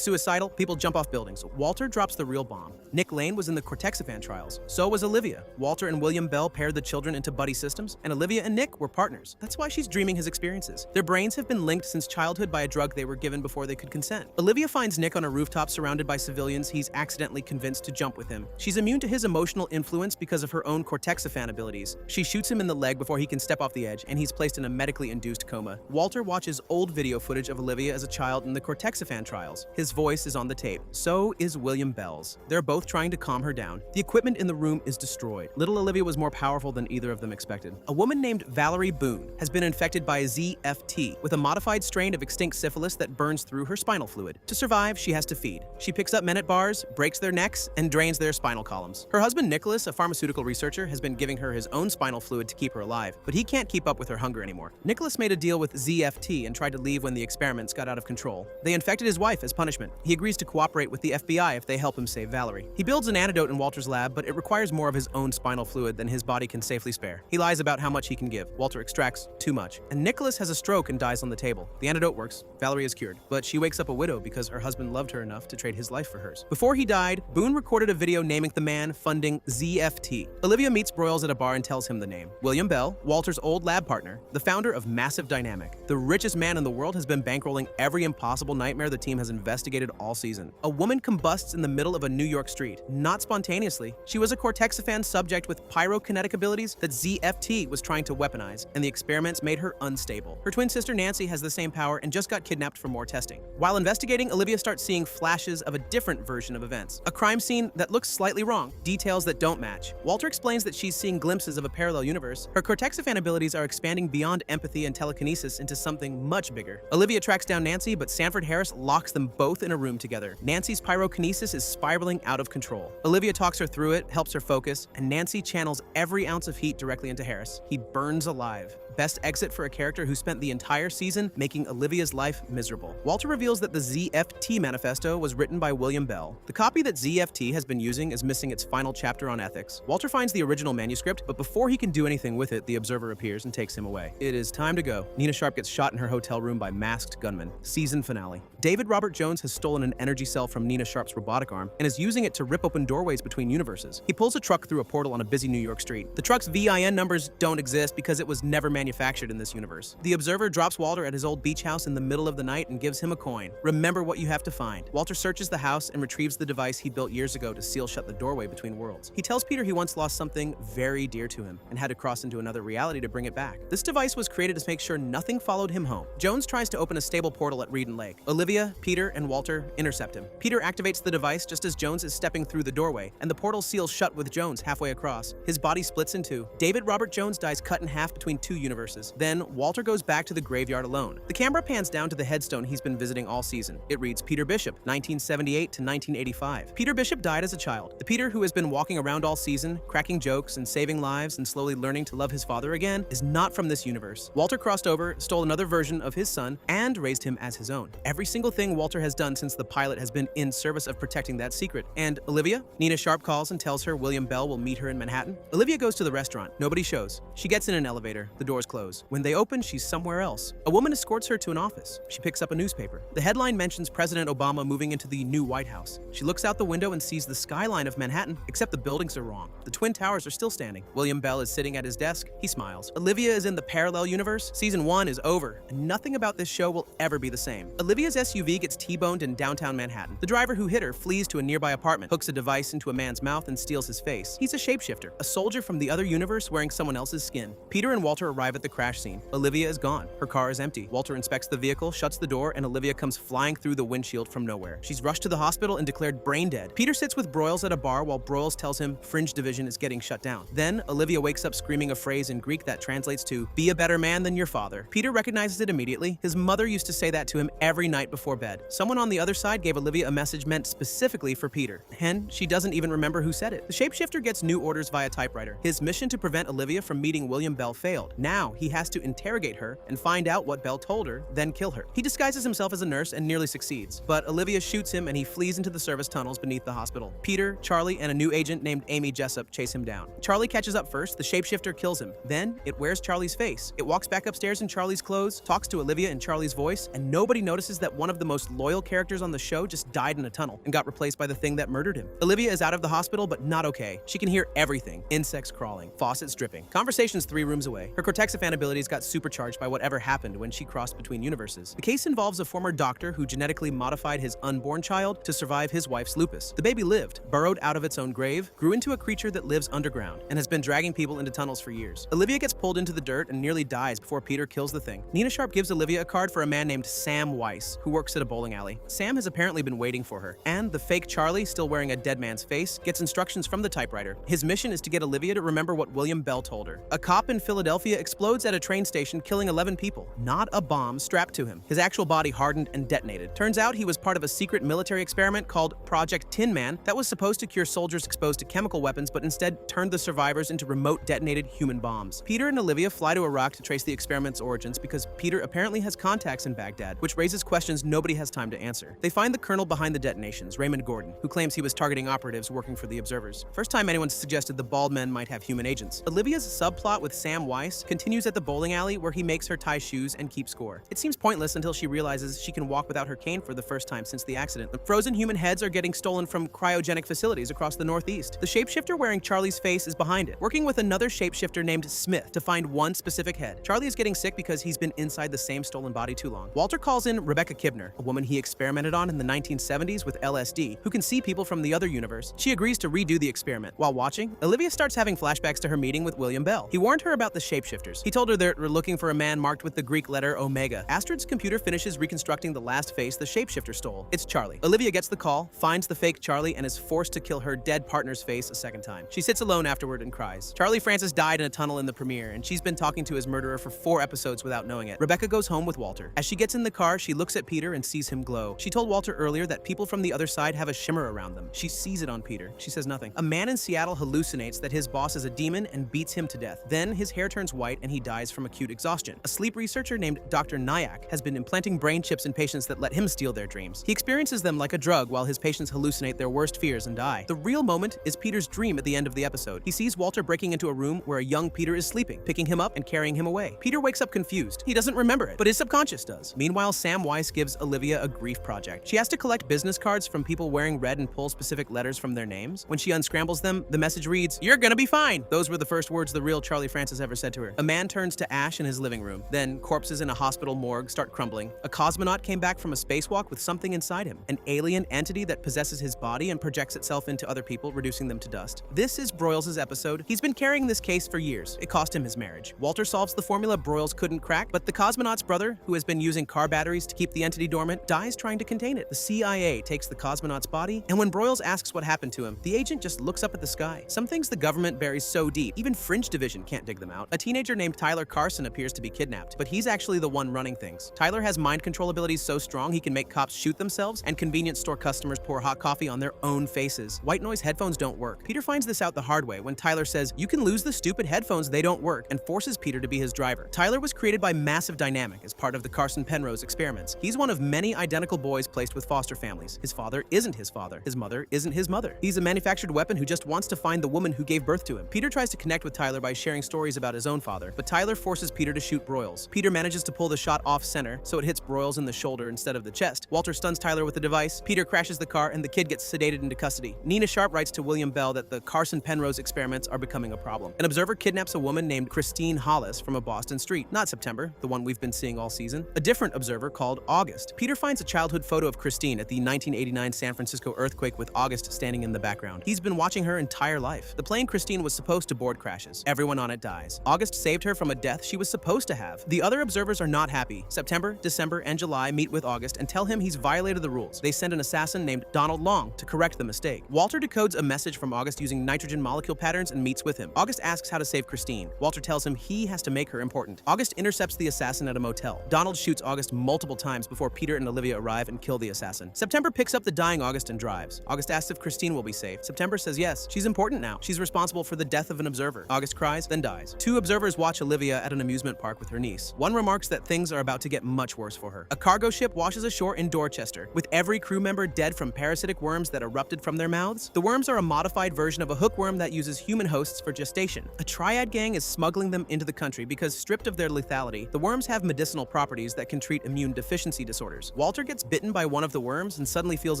suicidal, people jump off buildings. Walter drops the real bomb. Nick Lane was in the Cortexiphan trials. So was Olivia. Walter and William Bell paired the children into buddy systems, and Olivia and Nick were partners. That's why she's dreaming his experiences. Their brains have been linked since childhood by a drug they were given before they could consent. Olivia finds Nick on a rooftop surrounded by civilians he's accidentally convinced to jump with him. She's immune to his emotional influence because of her own Cortexiphan abilities. She shoots him in the leg before he can step off the edge, and he's placed in a medically induced coma. Walter watches old video footage of Olivia as a child in the Cortexiphan trials. His voice is on the tape. So is William Bell's. They're both trying to calm her down. The equipment in the room is destroyed. Little Olivia was more powerful than either of them expected. A woman named Valerie Boone has been infected by ZFT with a modified strain of extinct syphilis that burns through her spinal fluid. To survive, she has to feed. She picks up men at bars, breaks their necks, and drains their spinal columns. Her husband Nicholas, a pharmaceutical researcher, has been giving her his own spinal fluid to keep her alive, but he can't keep up with her hunger anymore. Nicholas made a deal with ZFT and tried to leave when the experiments got out of control. They infected his wife as punishment. He agrees to cooperate with the FBI if they help him save Valerie. He builds an antidote in Walter's lab, but it requires more of his own spinal fluid than his body can safely spare. He lies about how much he can give. Walter extracts too much. And Nicholas has a stroke and dies on the table. The antidote works. Valerie is cured. But she wakes up a widow because her husband loved her enough to trade his life for hers. Before he died, Boone recorded a video naming the man funding ZFT. Olivia meets Broyles at a bar and tells him the name. William Bell, Walter's old lab partner, the founder of Massive Dynamic. The richest man in the world has been bankrolling every impossible nightmare the team has investigated all season. A woman combusts in the middle of a New York street. Not spontaneously. She was a Cortexiphan subject with pyrokinetic abilities that ZFT was trying to weaponize, and the experiments made her unstable. Her twin sister Nancy has the same power and just got kidnapped for more testing. While investigating, Olivia starts seeing flashes of a different version of events. A crime scene that looks slightly wrong, details that don't match. Walter explains that she's seeing glimpses of a parallel universe. Her Cortexiphan abilities are expanding beyond empathy and telekinesis into something much bigger. Olivia tracks down Nancy, but Sanford Harris locks them both in a room together. Nancy's pyrokinesis is spiraling out of control. Olivia talks her through it, helps her focus, and Nancy channels every ounce of heat directly into Harris. He burns alive. Best exit for a character who spent the entire season making Olivia's life miserable. Walter reveals that the ZFT manifesto was written by William Bell. The copy that ZFT has been using is missing its final chapter on ethics. Walter finds the original manuscript, but before he can do anything with it, the Observer appears and takes him away. It is time to go. Nina Sharp gets shot in her hotel room by masked gunmen. Season finale. David Robert Jones has stolen an energy cell from Nina Sharp's robotic arm and is using it to rip open doorways between universes. He pulls a truck through a portal on a busy New York street. The truck's VIN numbers don't exist because it was never manufactured in this universe. The Observer drops Walter at his old beach house in the middle of the night and gives him a coin. Remember what you have to find. Walter searches the house and retrieves the device he built years ago to seal shut the doorway between worlds. He tells Peter he once lost something very dear to him and had to cross into another reality to bring it back. This device was created to make sure nothing followed him home. Jones tries to open a stable portal at Reedon Lake. Olivia, Peter, and Walter intercept him. Peter activates the device just as Jones is stepping through the doorway, and the portal seals shut with Jones halfway across. His body splits in two. David Robert Jones dies cut in half between two universes. Then Walter goes back to the graveyard alone. The camera pans down to the headstone he's been visiting all season. It reads Peter Bishop, 1978 to 1985. Peter Bishop died as a child. The Peter who has been walking around all season, cracking jokes and saving lives and slowly learning to love his father again, is not from this universe. Walter crossed over, stole another version of his son, and raised him as his own. Every single thing Walter has done since the pilot has been in service of protecting that secret. And Olivia? Nina Sharp calls and tells her William Bell will meet her in Manhattan. Olivia goes to the restaurant. Nobody shows. She gets in an elevator. The doors close. When they open, she's somewhere else. A woman escorts her to an office. She picks up a newspaper. The headline mentions President Obama moving into the new White House. She looks out the window and sees the skyline of Manhattan, except the buildings are wrong. The Twin Towers are still standing. William Bell is sitting at his desk. He smiles. Olivia is in the parallel universe. Season 1 is over, and nothing about this show will ever be the same. Olivia's SUV gets T-boned in downtown Manhattan. The driver who hit her flees to a nearby apartment, hooks a device into a man's mouth, and steals his face. He's a shapeshifter, a soldier from the other universe wearing someone else's skin. Peter and Walter arrive at the crash scene. Olivia is gone. Her car is empty. Walter inspects the vehicle, shuts the door, and Olivia comes flying through the windshield from nowhere. She's rushed to the hospital and declared brain dead. Peter sits with Broyles at a bar while Broyles tells him Fringe division is getting shut down. Then Olivia wakes up screaming a phrase in Greek that translates to, "Be a better man than your father." Peter recognizes it immediately. His mother used to say that to him every night before bed. Someone on the other side gave Olivia a message meant specifically for Peter. And she doesn't even remember who said it. The shapeshifter gets new orders via typewriter. His mission to prevent Olivia from meeting William Bell failed. Now he has to interrogate her and find out what Bell told her, then kill her. He disguises himself as a nurse and nearly succeeds, but Olivia shoots him and he flees into the service tunnels beneath the hospital. Peter, Charlie, and a new agent named Amy Jessup chase him down. Charlie catches up first. The shapeshifter kills him. Then it wears Charlie's face. It walks back upstairs in Charlie's Charlie's clothes, talks to Olivia in Charlie's voice, and nobody notices that one of the most loyal characters on the show just died in a tunnel and got replaced by the thing that murdered him. Olivia is out of the hospital, but not okay. She can hear everything. Insects crawling, faucets dripping, conversations 3 rooms away. Her Cortexiphan abilities got supercharged by whatever happened when she crossed between universes. The case involves a former doctor who genetically modified his unborn child to survive his wife's lupus. The baby lived, burrowed out of its own grave, grew into a creature that lives underground, and has been dragging people into tunnels for years. Olivia gets pulled into the dirt and nearly dies before Peter kills the thing. Nina Sharp gives Olivia a card for a man named Sam Weiss, who works at a bowling alley. Sam has apparently been waiting for her, and the fake Charlie, still wearing a dead man's face, gets instructions from the typewriter. His mission is to get Olivia to remember what William Bell told her. A cop in Philadelphia explodes at a train station, killing 11 people. Not a bomb strapped to him. His actual body hardened and detonated. Turns out he was part of a secret military experiment called Project Tin Man that was supposed to cure soldiers exposed to chemical weapons, but instead turned the survivors into remote detonated human bombs. Peter and Olivia fly to Iraq to trace the experiment's origins because Peter apparently has contacts in Baghdad, which raises questions nobody has time to answer. They find the colonel behind the detonations, Raymond Gordon, who claims he was targeting operatives working for the observers. First time anyone suggested the bald men might have human agents. Olivia's subplot with Sam Weiss continues at the bowling alley where he makes her tie shoes and keep score. It seems pointless until she realizes she can walk without her cane for the first time since the accident. The frozen human heads are getting stolen from cryogenic facilities across the Northeast. The shapeshifter wearing Charlie's face is behind it, working with another shapeshifter named Smith to find one specific head. Charlie is getting sick because he's been inside the same stolen body too long. Walter calls in Rebecca Kibner, a woman he experimented on in the 1970s with LSD, who can see people from the other universe. She agrees to redo the experiment. While watching, Olivia starts having flashbacks to her meeting with William Bell. He warned her about the shapeshifters. He told her they're looking for a man marked with the Greek letter Omega. Astrid's computer finishes reconstructing the last face the shapeshifter stole. It's Charlie. Olivia gets the call, finds the fake Charlie, and is forced to kill her dead partner's face a second time. She sits alone afterward and cries. Charlie Francis died in a tunnel in the premiere, and she's been talking to his murderer for 4 episodes without knowing it. Rebecca goes home with Walter. As she gets in the car, she looks at Peter and sees him glow. She told Walter earlier that people from the other side have a shimmer around them. She sees it on Peter. She says nothing. A man in Seattle hallucinates that his boss is a demon and beats him to death. Then his hair turns white and he dies from acute exhaustion. A sleep researcher named Dr. Nyack has been implanting brain chips in patients that let him steal their dreams. He experiences them like a drug while his patients hallucinate their worst fears and die. The real moment is Peter's dream at the end of the episode. He sees Walter breaking into a room where a young Peter is sleeping, picking him up and carrying him away. Peter wakes up confused. He doesn't remember it, but his subconscious does. Meanwhile, Sam Weiss gives Olivia a grief project. She has to collect business cards from people wearing red and pull specific letters from their names. When she unscrambles them, the message reads, "You're gonna be fine." Those were the first words the real Charlie Francis ever said to her. A man turns to ash in his living room. Then corpses in a hospital morgue start crumbling. A cosmonaut came back from a spacewalk with something inside him, an alien entity that possesses his body and projects itself into other people, reducing them to dust. This is Broyles' episode. He's been carrying this case for years. It cost him his marriage. Walter solves the formula Broyles couldn't crack, but the cosmonaut's brother, who has been using car batteries to keep the entity dormant, dies trying to contain it. The CIA takes the cosmonaut's body, and when Broyles asks what happened to him, the agent just looks up at the sky. Some things the government buries so deep, even Fringe Division can't dig them out. A teenager named Tyler Carson appears to be kidnapped, but he's actually the one running things. Tyler has mind control abilities so strong he can make cops shoot themselves, and convenience store customers pour hot coffee on their own faces. White noise headphones don't work. Peter finds this out the hard way when Tyler says, "You can lose the stupid headphones, they don't work," and forces Peter to be his driver. Tyler was created by Massive Dynamic as part of the Carson Penrose experiments. He's one of many identical boys placed with foster families. His father isn't his father. His mother isn't his mother. He's a manufactured weapon who just wants to find the woman who gave birth to him. Peter tries to connect with Tyler by sharing stories about his own father, but Tyler forces Peter to shoot Broyles. Peter manages to pull the shot off center, so it hits Broyles in the shoulder instead of the chest. Walter stuns Tyler with the device. Peter crashes the car, and the kid gets sedated into custody. Nina Sharp writes to William Bell that the Carson Penrose experiments are becoming a problem. An observer kidnaps a woman named Christine Hollis from a Boston street. Not September, the one we've been seeing all season. A different observer called August. Peter finds a childhood photo of Christine at the 1989 San Francisco earthquake with August standing in the background. He's been watching her entire life. The plane Christine was supposed to board crashes. Everyone on it dies. August saved her from a death she was supposed to have. The other observers are not happy. September, December, and July meet with August and tell him he's violated the rules. They send an assassin named Donald Long to correct the mistake. Walter decodes a message from August using nitrogen molecule patterns and meets with him. August asks how to save Christine. Walter tells him he has to make her important. August intercepts the assassin at a motel. Donald shoots August multiple times before Peter and Olivia arrive and kill the assassin. September picks up the dying August and drives. August asks if Christine will be saved. September says yes. She's important now. She's responsible for the death of an observer. August cries, then dies. 2 observers watch Olivia at an amusement park with her niece. One remarks that things are about to get much worse for her. A cargo ship washes ashore in Dorchester, with every crew member dead from parasitic worms that erupted from their mouths. The worms are a modified version of a hookworm that uses human hosts for gestation. A triad gang is smuggling them into the country because, stripped of their lethality, reality, the worms have medicinal properties that can treat immune deficiency disorders. Walter gets bitten by one of the worms and suddenly feels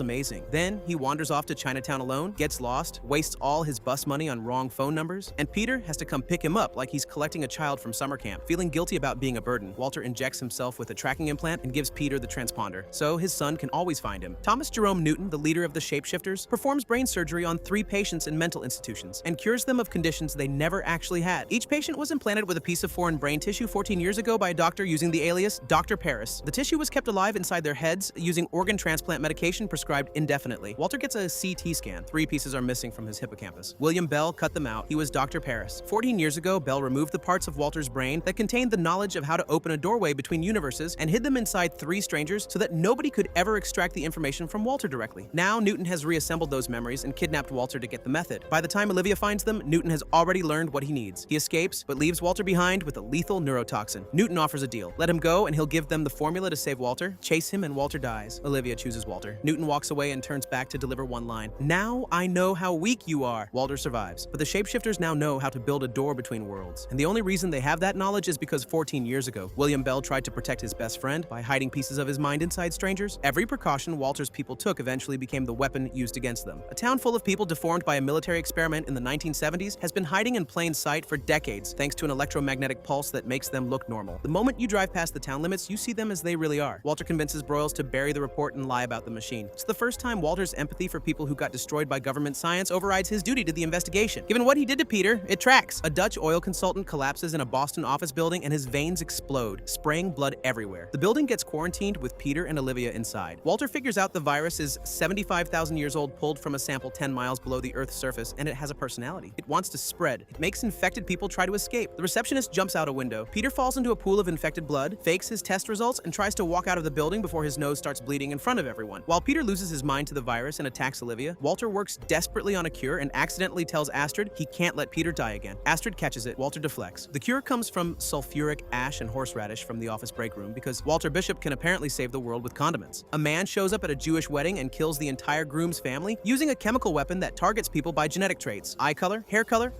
amazing. Then he wanders off to Chinatown alone, gets lost, wastes all his bus money on wrong phone numbers, and Peter has to come pick him up like he's collecting a child from summer camp. Feeling guilty about being a burden, Walter injects himself with a tracking implant and gives Peter the transponder, so his son can always find him. Thomas Jerome Newton, the leader of the shapeshifters, performs brain surgery on 3 patients in mental institutions and cures them of conditions they never actually had. Each patient was implanted with a piece of foreign brain tissue 14 years ago by a doctor using the alias Dr. Paris. The tissue was kept alive inside their heads using organ transplant medication prescribed indefinitely. Walter gets a CT scan. 3 pieces are missing from his hippocampus. William Bell cut them out. He was Dr. Paris. 14 years ago, Bell removed the parts of Walter's brain that contained the knowledge of how to open a doorway between universes and hid them inside 3 strangers so that nobody could ever extract the information from Walter directly. Now, Newton has reassembled those memories and kidnapped Walter to get the method. By the time Olivia finds them, Newton has already learned what he needs. He escapes, but leaves Walter behind with a lethal neurotoxin. Newton offers a deal. Let him go and he'll give them the formula to save Walter. Chase him and Walter dies. Olivia chooses Walter. Newton walks away and turns back to deliver one line. "Now I know how weak you are." Walter survives. But the shapeshifters now know how to build a door between worlds. And the only reason they have that knowledge is because 14 years ago, William Bell tried to protect his best friend by hiding pieces of his mind inside strangers. Every precaution Walter's people took eventually became the weapon used against them. A town full of people deformed by a military experiment in the 1970s has been hiding in plain sight for decades thanks to an electromagnetic pulse that makes them look normal. The moment you drive past the town limits, you see them as they really are. Walter convinces Broyles to bury the report and lie about the machine. It's the first time Walter's empathy for people who got destroyed by government science overrides his duty to the investigation. Given what he did to Peter, it tracks. A Dutch oil consultant collapses in a Boston office building and his veins explode, spraying blood everywhere. The building gets quarantined with Peter and Olivia inside. Walter figures out the virus is 75,000 years old, pulled from a sample 10 miles below the Earth's surface, and it has a personality. It wants to spread. It makes infected people try to escape. The receptionist jumps out a window. Peter falls into a pool of infected blood, fakes his test results, and tries to walk out of the building before his nose starts bleeding in front of everyone. While Peter loses his mind to the virus and attacks Olivia, Walter works desperately on a cure and accidentally tells Astrid he can't let Peter die again. Astrid catches it. Walter deflects. The cure comes from sulfuric ash and horseradish from the office break room because Walter Bishop can apparently save the world with condiments. A man shows up at a Jewish wedding and kills the entire groom's family using a chemical weapon that targets people by genetic traits: eye color,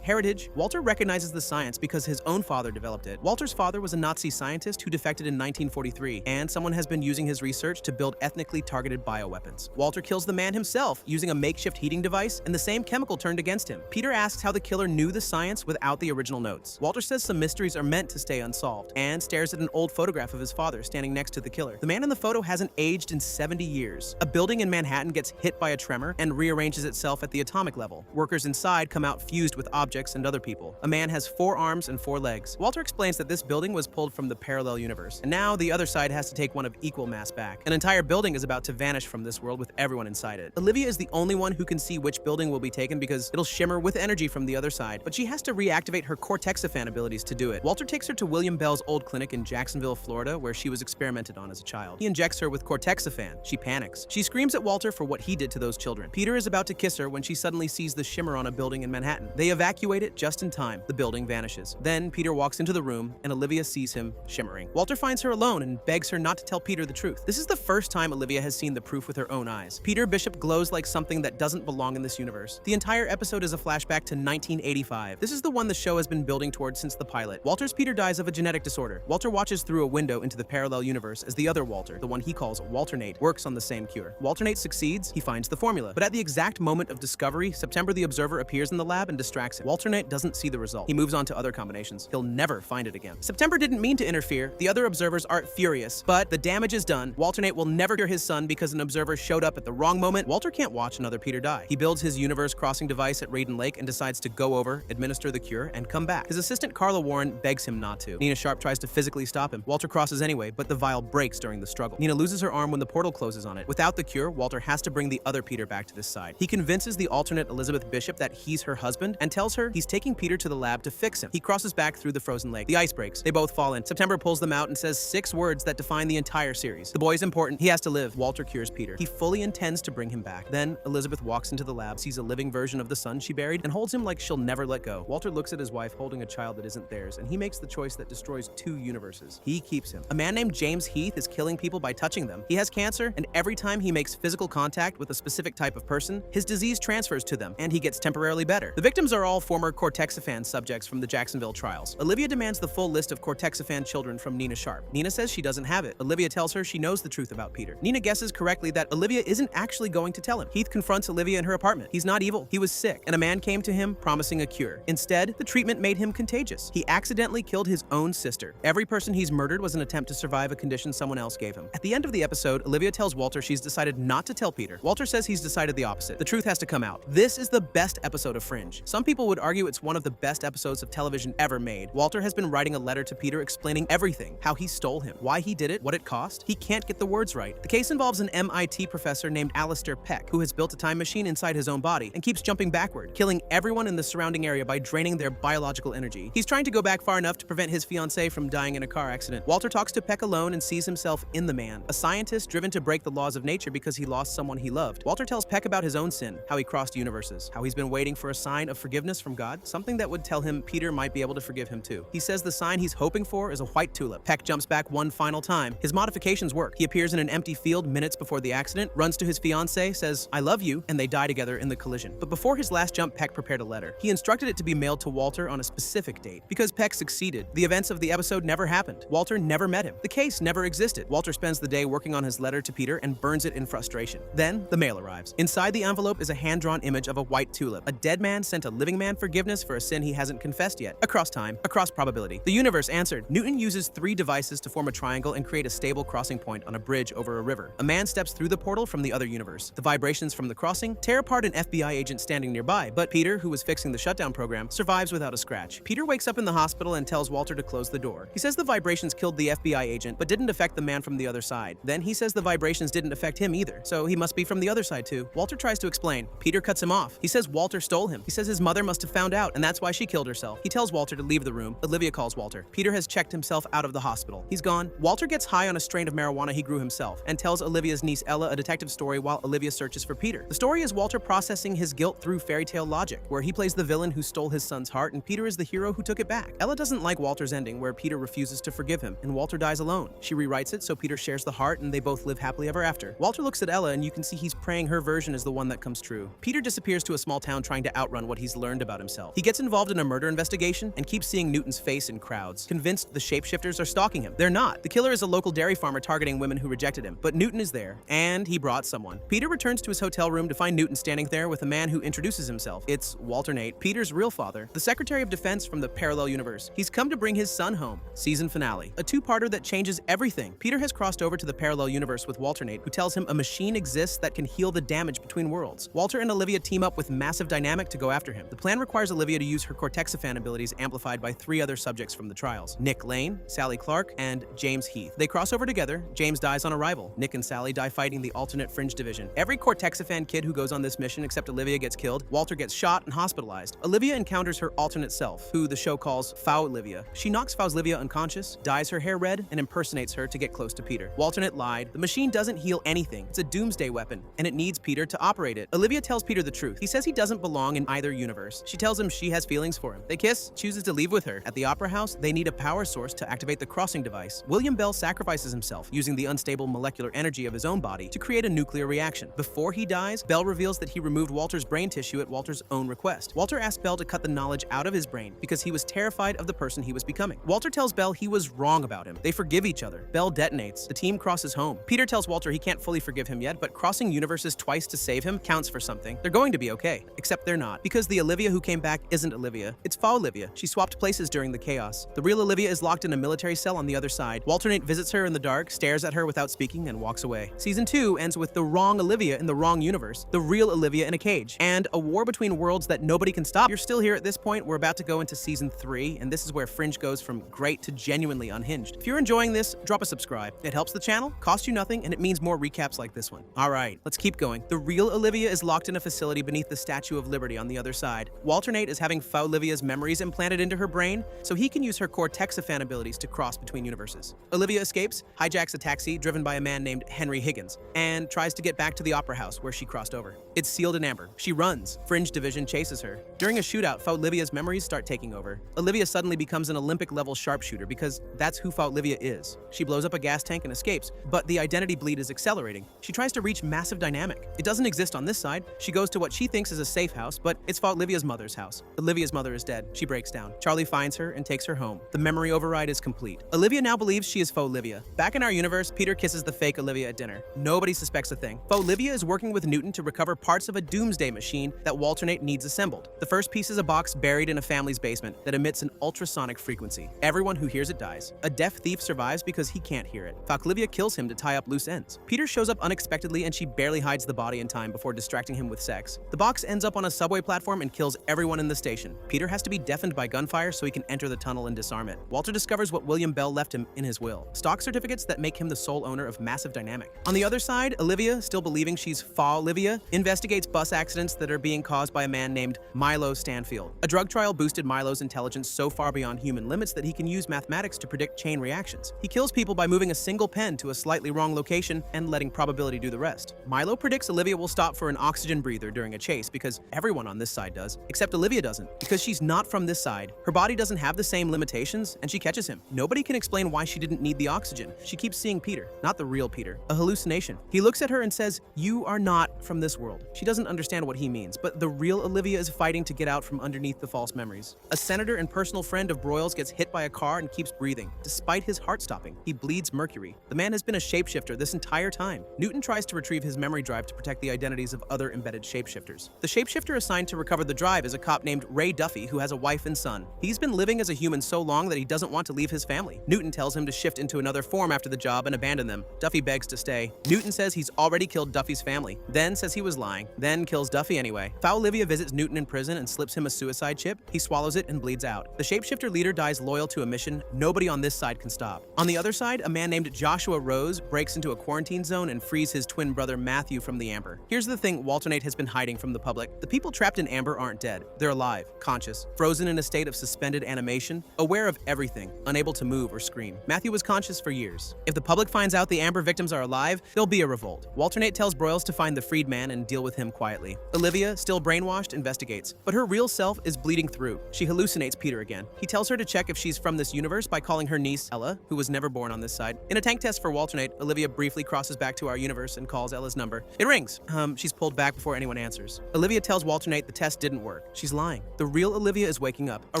heritage. Walter recognizes the science because his own father developed it. Walter's father was a Nazi scientist who defected in 1943, and someone has been using his research to build ethnically targeted bioweapons. Walter kills the man himself using a makeshift heating device and the same chemical turned against him. Peter asks how the killer knew the science without the original notes. Walter says some mysteries are meant to stay unsolved and stares at an old photograph of his father standing next to the killer. The man in the photo hasn't aged in 70 years. A building in Manhattan gets hit by a tremor and rearranges itself at the atomic level. Workers inside come out fused with objects and other people. A man has 4 arms and 4 legs. Walter explains that this building was pulled from the parallel universe, and now the other side has to take one of equal mass back. An entire building is about to vanish from this world with everyone inside it. Olivia is the only one who can see which building will be taken because it'll shimmer with energy from the other side, but she has to reactivate her Cortexiphan abilities to do it. Walter takes her to William Bell's old clinic in Jacksonville, Florida, where she was experimented on as a child. He injects her with Cortexiphan. She panics. She screams at Walter for what he did to those children. Peter is about to kiss her when she suddenly sees the shimmer on a building in Manhattan. They evacuate it just in time. The building vanishes. Then Peter walks into the room and Olivia sees him shimmering. Walter finds her alone and begs her not to tell Peter the truth. This is the first time Olivia has seen the proof with her own eyes. Peter Bishop glows like something that doesn't belong in this universe. The entire episode is a flashback to 1985. This is the one the show has been building towards since the pilot. Walter's Peter dies of a genetic disorder. Walter watches through a window into the parallel universe as the other Walter, the one he calls Walternate, works on the same cure. Walternate succeeds, he finds the formula. But at the exact moment of discovery, September the Observer appears in the lab and distracts him. Walternate doesn't see the result. He moves on to other combinations. He'll never find it again. September didn't mean to interfere. The other observers are furious, but the damage is done. Walternate will never cure his son because an observer showed up at the wrong moment. Walter can't watch another Peter die. He builds his universe-crossing device at Raiden Lake and decides to go over, administer the cure, and come back. His assistant Carla Warren begs him not to. Nina Sharp tries to physically stop him. Walter crosses anyway, but the vial breaks during the struggle. Nina loses her arm when the portal closes on it. Without the cure, Walter has to bring the other Peter back to this side. He convinces the alternate Elizabeth Bishop that he's her husband and tells her he's taking Peter to the lab to fix him. He crosses back through the frozen lake. The ice breaks. They both fall in. September pulls them out and says 6 words that define the entire series. The boy's important. He has to live. Walter cures Peter. He fully intends to bring him back. Then Elizabeth walks into the lab, sees a living version of the son she buried, and holds him like she'll never let go. Walter looks at his wife holding a child that isn't theirs, and he makes the choice that destroys 2 universes. He keeps him. A man named James Heath is killing people by touching them. He has cancer, and every time he makes physical contact with a specific type of person, his disease transfers to them, and he gets temporarily better. The victims are all former Cortexiphan subjects from the Jacksonville trials. Olivia demands the full list of Cortexiphan children from Nina Sharp. Nina says she doesn't have it. Olivia tells her she knows the truth about Peter. Nina guesses correctly that Olivia isn't actually going to tell him. Heath confronts Olivia in her apartment. He's not evil. He was sick, and a man came to him promising a cure. Instead, the treatment made him contagious. He accidentally killed his own sister. Every person he's murdered was an attempt to survive a condition someone else gave him. At the end of the episode, Olivia tells Walter she's decided not to tell Peter. Walter says he's decided the opposite. The truth has to come out. This is the best episode of Fringe. Some people would argue it's one of the best episodes of television ever made. Walter has been writing a letter to Peter explaining everything, how he stole him, why he did it, what it cost. He can't get the words right. The case involves an MIT professor named Alistair Peck, who has built a time machine inside his own body and keeps jumping backward, killing everyone in the surrounding area by draining their biological energy. He's trying to go back far enough to prevent his fiancée from dying in a car accident. Walter talks to Peck alone and sees himself in the man, a scientist driven to break the laws of nature because he lost someone he loved. Walter tells Peck about his own sin, how he crossed universes, how he's been waiting for a sign of forgiveness from God, something that would tell him Peter might be able to forgive him too. He says the sign he's hoping for is a white tulip. Peck jumps back one final time. His modifications work. He appears in an empty field minutes before the accident, runs to his fiancée, says, "I love you," and they die together in the collision. But before his last jump, Peck prepared a letter. He instructed it to be mailed to Walter on a specific date. Because Peck succeeded, the events of the episode never happened. Walter never met him. The case never existed. Walter spends the day working on his letter to Peter and burns it in frustration. Then, the mail arrives. Inside the envelope is a hand-drawn image of a white tulip. A dead man sent a living man forgiveness for a sin he hasn't confessed yet. Across time, across probability. The universe answered. Newton uses 3 devices to form a triangle and create a stable crossing point on a bridge over a river. A man steps through the portal from the other universe. The vibrations from the crossing tear apart an FBI agent standing nearby, but Peter, who was fixing the shutdown program, survives without a scratch. Peter wakes up in the hospital and tells Walter to close the door. He says the vibrations killed the FBI agent, but didn't affect the man from the other side. Then he says the vibrations didn't affect him either, so he must be from the other side too. Walter tries to explain. Peter cuts him off. He says Walter stole him. He says his mother must have found out, and that's why she killed herself. He tells Walter to leave the room. Olivia calls Walter. Peter has checked himself out of the hospital. He's gone. Walter gets high on a strain of marijuana he grew himself and tells Olivia's niece Ella a detective story while Olivia searches for Peter. The story is Walter processing his guilt through fairy tale logic, where he plays the villain who stole his son's heart and Peter is the hero who took it back. Ella doesn't like Walter's ending, where Peter refuses to forgive him and Walter dies alone. She rewrites it so Peter shares the heart and they both live happily ever after. Walter looks at Ella and you can see he's praying her version is the one that comes true. Peter disappears to a small town trying to outrun what he's learned about himself. He gets involved in a murder investigation and keeps seeing Newton's face in crowds, convinced the shapeshifters are stalking him. They're not. The killer is a local dairy farmer targeting women who rejected him, but Newton is there, and he brought someone. Peter returns to his hotel room to find Newton standing there with a man who introduces himself. It's Walter Nate, Peter's real father, the Secretary of Defense from the parallel universe. He's come to bring his son home. Season finale. A 2-parter that changes everything. Peter has crossed over to the parallel universe with Walter Nate, who tells him a machine exists that can heal the damage between worlds. Walter and Olivia team up with Massive Dynamic to go after him. The plan requires Olivia to use her Cortexiphan abilities amplified by 3 other subjects from the trials: Nick Lane, Sally Clark, and James Heath. They cross over together. James dies on arrival. Nick and Sally die fighting the alternate Fringe division. Every Cortexiphan kid who goes on this mission except Olivia gets killed. Walter gets shot and hospitalized. Olivia encounters her alternate self, who the show calls Foul Olivia. She knocks Foul's Olivia unconscious, dyes her hair red, and impersonates her to get close to Peter. Walter lied. The machine doesn't heal anything. It's a doomsday weapon, and it needs Peter to operate it. Olivia tells Peter the truth. He says he doesn't belong in either universe. She tells him she has feelings for him. They kiss, chooses to leave with her. At the opera house, they need a power source to activate the crossing device. William Bell sacrifices himself, using the unstable molecular energy of his own body to create a nuclear reaction. Before he dies, Bell reveals that he removed Walter's brain tissue at Walter's own request. Walter asked Bell to cut the knowledge out of his brain because he was terrified of the person he was becoming. Walter tells Bell he was wrong about him. They forgive each other. Bell detonates. The team crosses home. Peter tells Walter he can't fully forgive him yet, but crossing universes twice to save him counts for something. They're going to be okay. Except they're not, because the Olivia who came back isn't Olivia. It's Foul Olivia. She swapped places during the chaos. The real Olivia is locked in a military cell on the other side. Walter Nate visits her in the dark, stares at her without speaking, and walks away. Season 2 ends with the wrong Olivia in the wrong universe, the real Olivia in a cage, and a war between worlds that nobody can stop. You're still here at this point. We're about to go into Season 3, and this is where Fringe goes from great to genuinely unhinged. If you're enjoying this, drop a subscribe. It helps the channel, costs you nothing, and it means more recaps like this one. Alright, let's keep going. The real Olivia is locked in a facility beneath the Statue of Liberty on the other side. Walter Nate is having Foul Olivia's memories implanted into her brain, so he can use her Cortexiphan abilities to cross between universes. Olivia escapes, hijacks a taxi driven by a man named Henry Higgins, and tries to get back to the opera house where she crossed over. It's sealed in amber. She runs. Fringe division chases her. During a shootout, Olivia's memories start taking over. Olivia suddenly becomes an Olympic-level sharpshooter because that's who Olivia is. She blows up a gas tank and escapes, but the identity bleed is accelerating. She tries to reach massive dynamic. It doesn't exist on this side. She goes to what she thinks is a safe house, but it's Olivia's mother's house. Olivia's mother is dead. She breaks down. Charlie finds her and takes her home. The memory override is complete. Olivia now believes she is Olivia. Back in our universe, Peter kisses the fake Olivia at dinner. Nobody suspects a thing. Olivia is working with Newton to recover parts of a doomsday machine that Walternate needs assembled. The first piece is a box buried in a family's basement that emits an ultrasonic frequency. Everyone who hears it dies. A deaf thief survives because he can't hear it. Olivia kills him to tie up loose ends. Peter shows up unexpectedly and she barely hides the body in time before distracting him with sex. The box ends up on a subway platform and kills everyone in the station. Peter has to be deafened by gunfire so he can enter the tunnel and disarm it. Walter discovers what William Bell left him in his will. Stock certificates that make him the sole owner of Massive Dynamic. On the other side, Olivia, still believing she's Olivia, investigates bus accidents that are being caused by a man named Milo Stanfield. A drug trial boosted Milo's intelligence so far beyond human limits that he can use mathematics to predict chain reactions. He kills people by moving a single pen to a slightly wrong location and letting probability do the rest. Milo predicts Olivia will stop for an oxygen breather during a chase because everyone on this side does, except Olivia doesn't, because she's not from this side. Her body doesn't have the same limitations, and she catches him. Nobody can explain why she didn't need the oxygen. She keeps seeing Peter, not the real Peter, a hallucination. He looks at her and says, "You are not from this world." She doesn't understand what he means, but the real Olivia is fighting to get out from underneath the false memories. A senator and personal friend of Broyles gets hit by a car and keeps breathing, despite his heart stopping. He bleeds mercury. The man has been a shapeshifter this entire time. Newton tries to retrieve his memory drive to protect the identities of other embedded shapeshifters. The shapeshifter assigned to recover the drive is a cop named Ray Duffy who has a wife and son. He's been living as a human so long that he doesn't want to leave his family. Newton tells him to shift into another form after the job and abandon them. Duffy begs to stay. Newton says he's already killed Duffy's family, then says he was lying, then kills Duffy anyway. Olivia visits Newton in prison and slips him a suicide chip. He swallows it and bleeds out. The shapeshifter leader dies loyal to a mission nobody on this side can stop. On the other side, a man named Joshua Rose breaks into a quarantine zone and frees his twin brother Matthew from the Amber. Here's the thing Walternate has been hiding from the public. The people trapped in Amber aren't dead. They're alive, conscious, frozen in a state of suspended animation, aware of everything, unable to move or scream. Matthew was conscious for years. If the public finds out the Amber victims are alive, there'll be a revolt. Walternate tells Broyles to find the freed man and deal with him quietly. Olivia, still brainwashed, investigates, but her real self is bleeding through. She hallucinates Peter again. He tells her to check if she's from this universe by calling her niece Ella, who was never born on this side. In a tank test for Walternate, Olivia briefly crosses back to our universe and calls Ella's number. It rings. She's pulled back before anyone answers. Olivia tells Walternate the test didn't work. She's lying. The real Olivia is waking up. A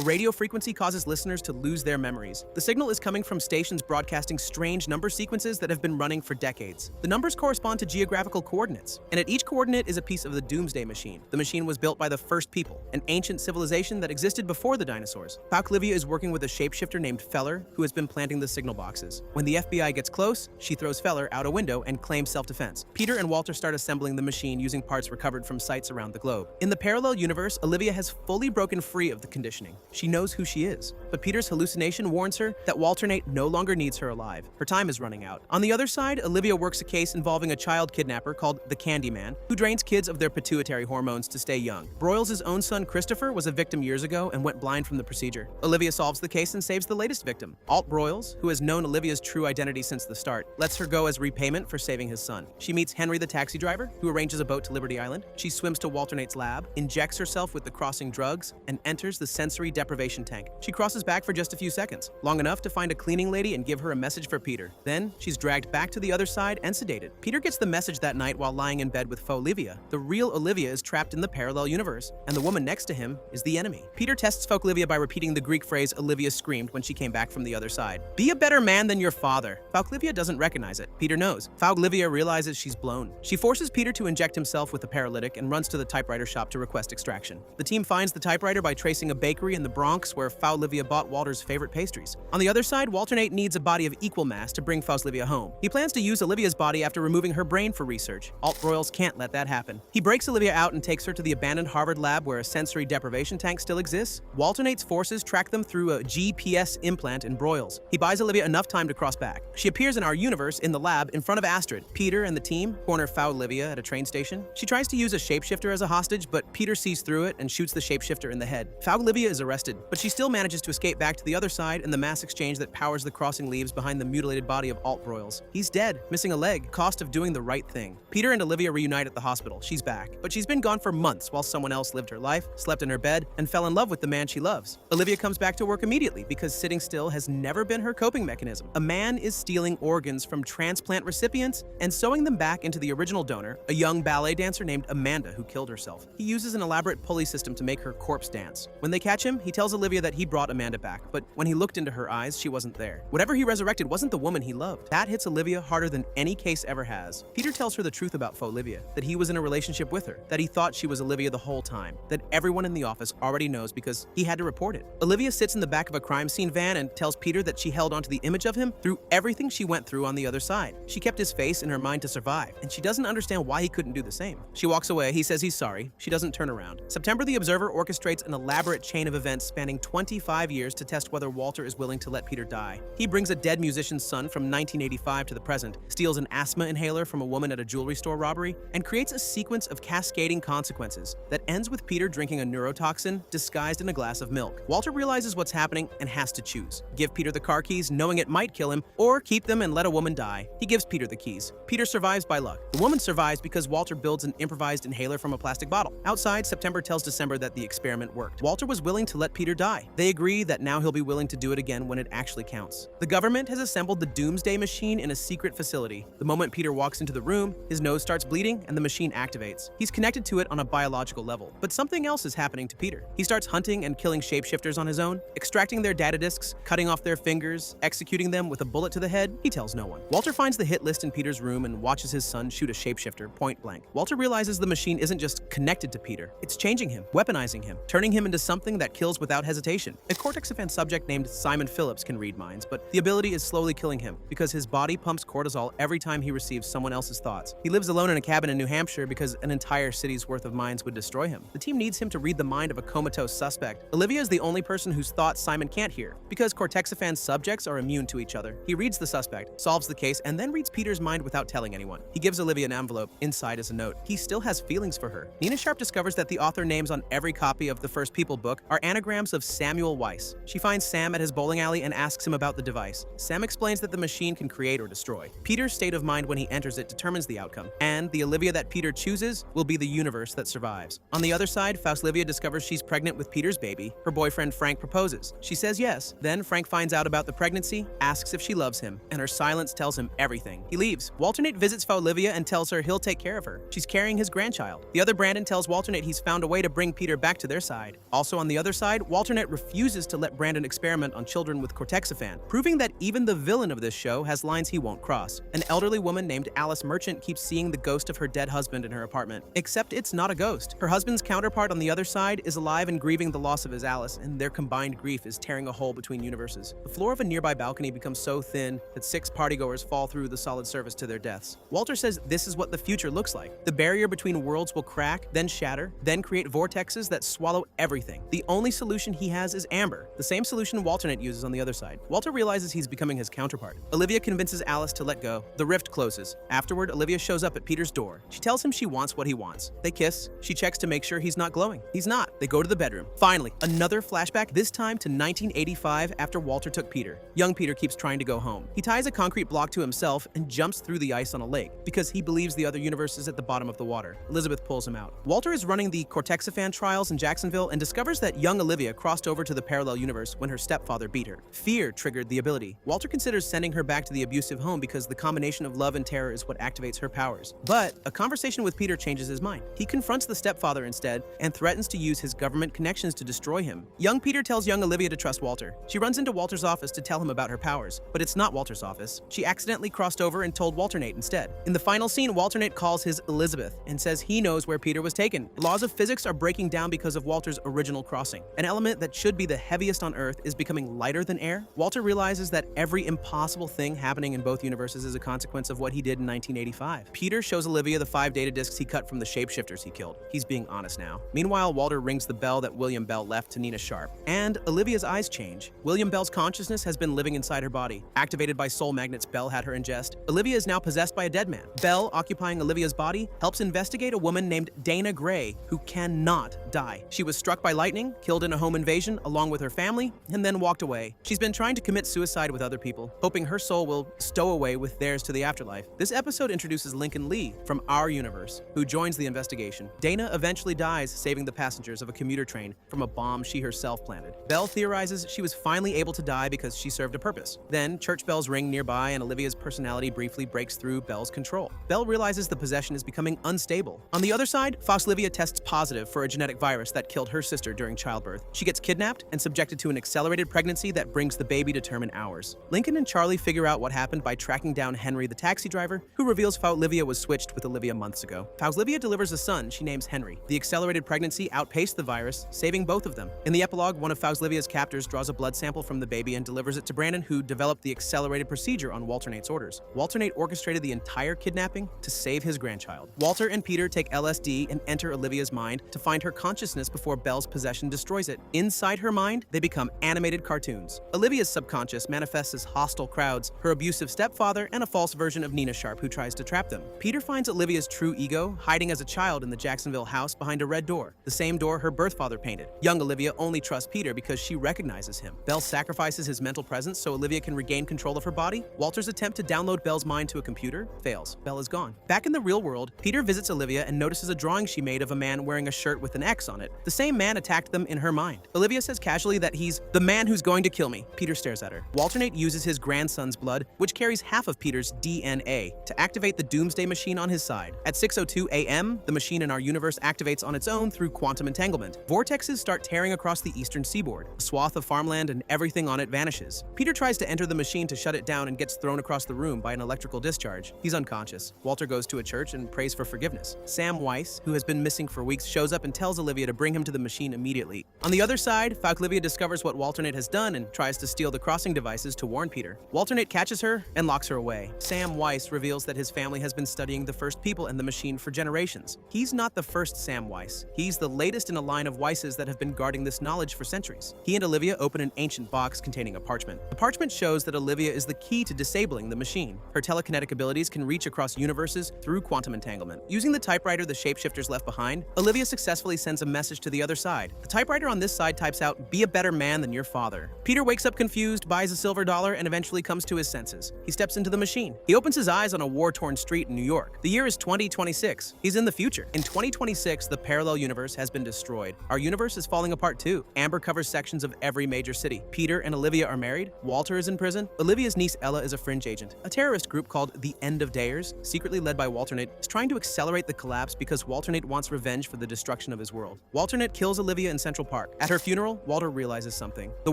radio frequency causes listeners to lose their memories. The signal is coming from stations broadcasting strange number sequences that have been running for decades. The numbers correspond to geographical coordinates, and at each coordinate is a piece of the doomsday machine. The machine was built by the first people, an ancient civilization that existed before the dinosaurs. Olivia is working with a shapeshifter named Feller, who has been planting the signal boxes. When the FBI gets close, she throws Feller out a window and claims self-defense. Peter and Walter start assembling the machine using parts recovered from sites around the globe. In the parallel universe, Olivia has fully broken free of the conditioning. She knows who she is, but Peter's hallucination warns her that Walternate no longer needs her alive. Her time is running out. On the other side, Olivia works a case involving a child kidnapper called the Candyman, who drains kids of their pituitary hormones to stay young. Broyles' own son Christopher was a victim years ago and went blind from the procedure. Olivia solves the case and saves the latest victim. Alt Broyles, who has known Olivia's true identity since the start, lets her go as repayment for saving his son. She meets Henry the taxi driver, who arranges a boat to Liberty Island. She swims to Walternate's lab, injects herself with the crossing drugs, and enters the sensory deprivation tank. She crosses back for just a few seconds, long enough to find a cleaning lady and give her a message for Peter. Then, she's dragged back to the other side and sedated. Peter gets the message that night while lying in bed with Olivia. The real Olivia is trapped in the parallel universe, and the woman next to him is the enemy. Peter tests Olivia by repeating the Greek phrase Olivia screamed when she came back from the other side. "Be a better man than your father." Olivia doesn't recognize it. Peter knows. Olivia realizes she's blown. She forces Peter to inject himself with a paralytic and runs to the typewriter shop to request extraction. The team finds the typewriter by tracing a bakery in the Bronx where Olivia bought Walter's favorite pastries. On the other side, Walternate needs a body of equal mass to bring Olivia home. He plans to use Olivia's body after removing her brain for research. Alt Broyles can't let that happen. He breaks Olivia out and takes her to the abandoned Harvard lab where a sensory deprivation tank still exists. Walternate's forces track them through a GPS implant in Broyles. He buys Olivia enough time to cross back. She appears in our universe in the lab in front of Astrid. Peter and the team corner Olivia at a train station. She tries to use a shapeshifter as a hostage, but Peter sees through it and shoots the shapeshifter in the head. Olivia is arrested, but she still manages to escape back to the other side in the mass exchange that powers the crossing leaves behind the mutilated body of Alt Broyles. He's dead, missing a leg, cost of doing the right thing. Peter and Olivia reunite at the hospital. hospital, she's back. But she's been gone for months while someone else lived her life, slept in her bed, and fell in love with the man she loves. Olivia comes back to work immediately because sitting still has never been her coping mechanism. A man is stealing organs from transplant recipients and sewing them back into the original donor, a young ballet dancer named Amanda who killed herself. He uses an elaborate pulley system to make her corpse dance. When they catch him, he tells Olivia that he brought Amanda back, but when he looked into her eyes, she wasn't there. Whatever he resurrected wasn't the woman he loved. That hits Olivia harder than any case ever has. Peter tells her the truth about Olivia, that he was in a relationship with her, that he thought she was Olivia the whole time, that everyone in the office already knows because he had to report it. Olivia sits in the back of a crime scene van and tells Peter that she held onto the image of him through everything she went through on the other side. She kept his face in her mind to survive, and she doesn't understand why he couldn't do the same. She walks away, he says he's sorry, she doesn't turn around. September, the Observer orchestrates an elaborate chain of events spanning 25 years to test whether Walter is willing to let Peter die. He brings a dead musician's son from 1985 to the present, steals an asthma inhaler from a woman at a jewelry store robbery, and creates a sequence of cascading consequences that ends with Peter drinking a neurotoxin disguised in a glass of milk. Walter realizes what's happening and has to choose. Give Peter the car keys knowing it might kill him, or keep them and let a woman die. He gives Peter the keys. Peter survives by luck. The woman survives because Walter builds an improvised inhaler from a plastic bottle. Outside, September tells December that the experiment worked. Walter was willing to let Peter die. They agree that now he'll be willing to do it again when it actually counts. The government has assembled the doomsday machine in a secret facility. The moment Peter walks into the room, his nose starts bleeding and the machine activates. He's connected to it on a biological level. But something else is happening to Peter. He starts hunting and killing shapeshifters on his own, extracting their data disks, cutting off their fingers, executing them with a bullet to the head. He tells no one. Walter finds the hit list in Peter's room and watches his son shoot a shapeshifter point blank. Walter realizes the machine isn't just connected to Peter, it's changing him, weaponizing him, turning him into something that kills without hesitation. A Cortexiphan subject named Simon Phillips can read minds, but the ability is slowly killing him because his body pumps cortisol every time he receives someone else's thoughts. He lives alone in a cabin in New Hampshire because an entire city's worth of minds would destroy him. The team needs him to read the mind of a comatose suspect. Olivia is the only person whose thoughts Simon can't hear because Cortexiphan's subjects are immune to each other. He reads the suspect, solves the case, and then reads Peter's mind without telling anyone. He gives Olivia an envelope. Inside is a note. He still has feelings for her. Nina Sharp discovers that the author names on every copy of the First People book are anagrams of Samuel Weiss. She finds Sam at his bowling alley and asks him about the device. Sam explains that the machine can create or destroy. Peter's state of mind when he enters it determines the outcome, and the Olivia that Peter chooses will be the universe that survives. On the other side, Olivia discovers she's pregnant with Peter's baby. Her boyfriend Frank proposes. She says yes. Then Frank finds out about the pregnancy, asks if she loves him, and her silence tells him everything. He leaves. Walternate visits Olivia and tells her he'll take care of her. She's carrying his grandchild. The other Brandon tells Walternate he's found a way to bring Peter back to their side. Also on the other side, Walternate refuses to let Brandon experiment on children with Cortexiphan, proving that even the villain of this show has lines he won't cross. An elderly woman named Alice Merchant keeps seeing the ghost of her dead husband in her apartment, except it's not a ghost. Her husband's counterpart on the other side is alive and grieving the loss of his Alice, and their combined grief is tearing a hole between universes. The floor of a nearby balcony becomes so thin that 6 partygoers fall through the solid surface to their deaths. Walter says this is what the future looks like. The barrier between worlds will crack, then shatter, then create vortexes that swallow everything. The only solution he has is amber, the same solution Walternate uses on the other side. Walter realizes he's becoming his counterpart. Olivia convinces Alice to let go. The rift closes. Afterward, Olivia shows up at Peter's door. She tells him she wants what he wants. They kiss. She checks to make sure he's not glowing. He's not. They go to the bedroom. Finally, another flashback, this time to 1985 after Walter took Peter. Young Peter keeps trying to go home. He ties a concrete block to himself and jumps through the ice on a lake because he believes the other universe is at the bottom of the water. Elizabeth pulls him out. Walter is running the Cortexiphan trials in Jacksonville and discovers that young Olivia crossed over to the parallel universe when her stepfather beat her. Fear triggered the ability. Walter considers sending her back to the abusive home because the combination of love and terror is what activates her powers. But a conversation with Peter changes his mind. He confronts the stepfather instead and threatens to use his government connections to destroy him. Young Peter tells young Olivia to trust Walter. She runs into Walter's office to tell him about her powers, but it's not Walter's office. She accidentally crossed over and told Walternate instead. In the final scene, Walternate calls his Elizabeth and says he knows where Peter was taken. Laws of physics are breaking down because of Walter's original crossing. An element that should be the heaviest on Earth is becoming lighter than air. Walter realizes that every impossible thing happening in both universes is a consequence of what he did in 1985. Peter shows Olivia the 5 data disks he cut from the shapeshifters he killed. He's being honest now. Meanwhile, Walter rings the bell that William Bell left to Nina Sharp. And Olivia's eyes change. William Bell's consciousness has been living inside her body. Activated by soul magnets Bell had her ingest, Olivia is now possessed by a dead man. Bell, occupying Olivia's body, helps investigate a woman named Dana Gray, who cannot die. She was struck by lightning, killed in a home invasion along with her family, and then walked away. She's been trying to commit suicide with other people, hoping her soul will stow away with theirs to the afterlife. This episode introduces Lincoln Lee from our universe. universe, who joins the investigation. Dana eventually dies, saving the passengers of a commuter train from a bomb she herself planted. Belle theorizes she was finally able to die because she served a purpose. Then, church bells ring nearby and Olivia's personality briefly breaks through Belle's control. Belle realizes the possession is becoming unstable. On the other side, Olivia tests positive for a genetic virus that killed her sister during childbirth. She gets kidnapped and subjected to an accelerated pregnancy that brings the baby to term in hours. Lincoln and Charlie figure out what happened by tracking down Henry, the taxi driver, who reveals Olivia was switched with Olivia months ago. Olivia delivers a son she names Henry. The accelerated pregnancy outpaced the virus, saving both of them. In the epilogue, one of Olivia's captors draws a blood sample from the baby and delivers it to Brandon, who developed the accelerated procedure on Walter Nate's orders. Walter Nate orchestrated the entire kidnapping to save his grandchild. Walter and Peter take LSD and enter Olivia's mind to find her consciousness before Belle's possession destroys it. Inside her mind, they become animated cartoons. Olivia's subconscious manifests as hostile crowds, her abusive stepfather, and a false version of Nina Sharp who tries to trap them. Peter finds Olivia's true ego hiding as a child in the Jacksonville house behind a red door, the same door her birth father painted. Young Olivia only trusts Peter because she recognizes him. Belle sacrifices his mental presence so Olivia can regain control of her body. Walter's attempt to download Belle's mind to a computer fails. Belle is gone. Back in the real world, Peter visits Olivia and notices a drawing she made of a man wearing a shirt with an X on it. The same man attacked them in her mind. Olivia says casually that he's the man who's going to kill me. Peter stares at her. Walter Nate uses his grandson's blood, which carries half of Peter's DNA, to activate the doomsday machine on his side. At 6:02 a.m., the machine in our universe activates on its own through quantum entanglement. Vortexes start tearing across the eastern seaboard. A swath of farmland and everything on it vanishes. Peter tries to enter the machine to shut it down and gets thrown across the room by an electrical discharge. He's unconscious. Walter goes to a church and prays for forgiveness. Sam Weiss, who has been missing for weeks, shows up and tells Olivia to bring him to the machine immediately. On the other side, Olivia discovers what Walter Nate has done and tries to steal the crossing devices to warn Peter. Walter Nate catches her and locks her away. Sam Weiss reveals that his family has been studying the first people in the machine for generations. He's not the first Sam Weiss. He's the latest in a line of Weisses that have been guarding this knowledge for centuries. He and Olivia open an ancient box containing a parchment. The parchment shows that Olivia is the key to disabling the machine. Her telekinetic abilities can reach across universes through quantum entanglement. Using the typewriter the shapeshifters left behind, Olivia successfully sends a message to the other side. The typewriter on this side types out, "Be a better man than your father." Peter wakes up confused, buys a silver dollar, and eventually comes to his senses. He steps into the machine. He opens his eyes on a war-torn street in New York. The year is 2026. He's in the future. In 2026, the parallel universe has been destroyed. Our universe is falling apart too. Amber covers sections of every major city. Peter and Olivia are married. Walter is in prison. Olivia's niece Ella is a fringe agent. A terrorist group called the End of Dayers, secretly led by Walter Nate, is trying to accelerate the collapse because Walter Nate wants revenge for the destruction of his world. Walter Nate kills Olivia in Central Park. At her funeral, Walter realizes something. The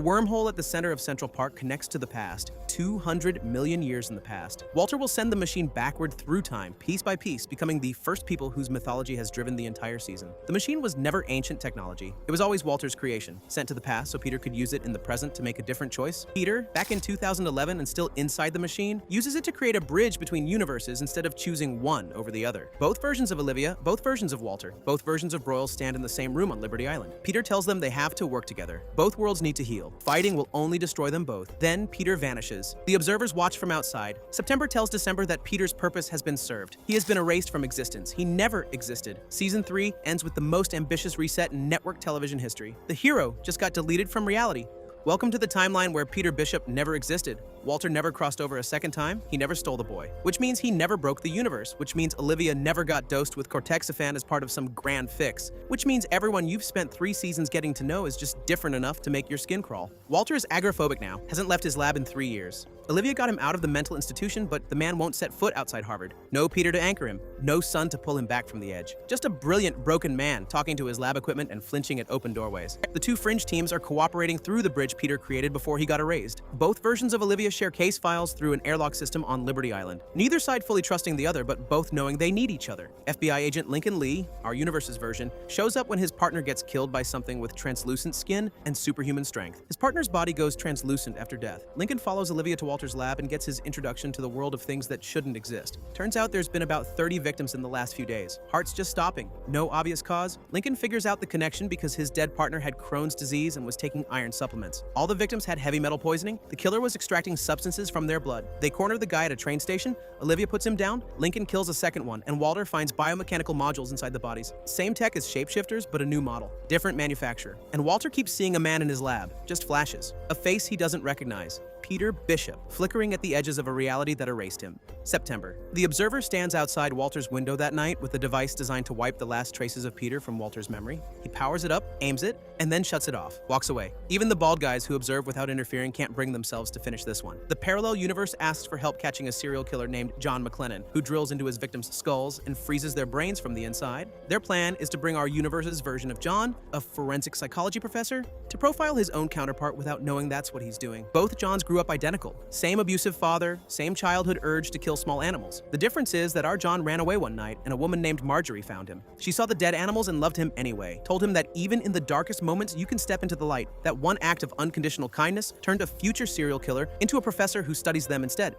wormhole at the center of Central Park connects to the past, 200 million years in the past. Walter will send the machine backward through time, piece by piece, becoming the first people whose mythology has driven the entire season. The machine was never ancient technology. It was always Walter's creation, sent to the past so Peter could use it in the present to make a different choice. Peter, back in 2011 and still inside the machine, uses it to create a bridge between universes instead of choosing one over the other. Both versions of Olivia, both versions of Walter, both versions of Broyles stand in the same room on Liberty Island. Peter tells them they have to work together. Both worlds need to heal. Fighting will only destroy them both. Then Peter vanishes. The observers watch from outside. September tells December that Peter's purpose has been served. He has been erased from existence. He never existed. Season 3 ends with the most ambitious reset in network television history. The hero just got deleted from reality. Welcome to the timeline where Peter Bishop never existed. Walter never crossed over a second time, he never stole the boy. Which means he never broke the universe, which means Olivia never got dosed with Cortexiphan as part of some grand fix. Which means everyone you've spent 3 seasons getting to know is just different enough to make your skin crawl. Walter is agoraphobic now, hasn't left his lab in 3 years. Olivia got him out of the mental institution, but the man won't set foot outside Harvard. No Peter to anchor him, no son to pull him back from the edge. Just a brilliant, broken man talking to his lab equipment and flinching at open doorways. The 2 Fringe teams are cooperating through the bridge Peter created before he got erased. Both versions of Olivia share case files through an airlock system on Liberty Island. Neither side fully trusting the other, but both knowing they need each other. FBI agent Lincoln Lee, our universe's version, shows up when his partner gets killed by something with translucent skin and superhuman strength. His partner's body goes translucent after death. Lincoln follows Olivia to Walter's lab and gets his introduction to the world of things that shouldn't exist. Turns out there's been about 30 victims in the last few days. Hearts just stopping. No obvious cause. Lincoln figures out the connection because his dead partner had Crohn's disease and was taking iron supplements. All the victims had heavy metal poisoning. The killer was extracting substances from their blood. They corner the guy at a train station. Olivia puts him down. Lincoln kills a second one, and Walter finds biomechanical modules inside the bodies. Same tech as shapeshifters, but a new model. Different manufacturer. And Walter keeps seeing a man in his lab. Just flashes. A face he doesn't recognize. Peter Bishop, flickering at the edges of a reality that erased him. September. The observer stands outside Walter's window that night with a device designed to wipe the last traces of Peter from Walter's memory. He powers it up, aims it, and then shuts it off, walks away. Even the bald guys who observe without interfering can't bring themselves to finish this one. The parallel universe asks for help catching a serial killer named John McClellan, who drills into his victims' skulls and freezes their brains from the inside. Their plan is to bring our universe's version of John, a forensic psychology professor, to profile his own counterpart without knowing that's what he's doing. Both Johns grew up identical. Same abusive father, same childhood urge to kill small animals. The difference is that our John ran away one night and a woman named Marjorie found him. She saw the dead animals and loved him anyway, told him that even in the darkest moments you can step into the light. That one act of unconditional kindness turned a future serial killer into a professor who studies them instead.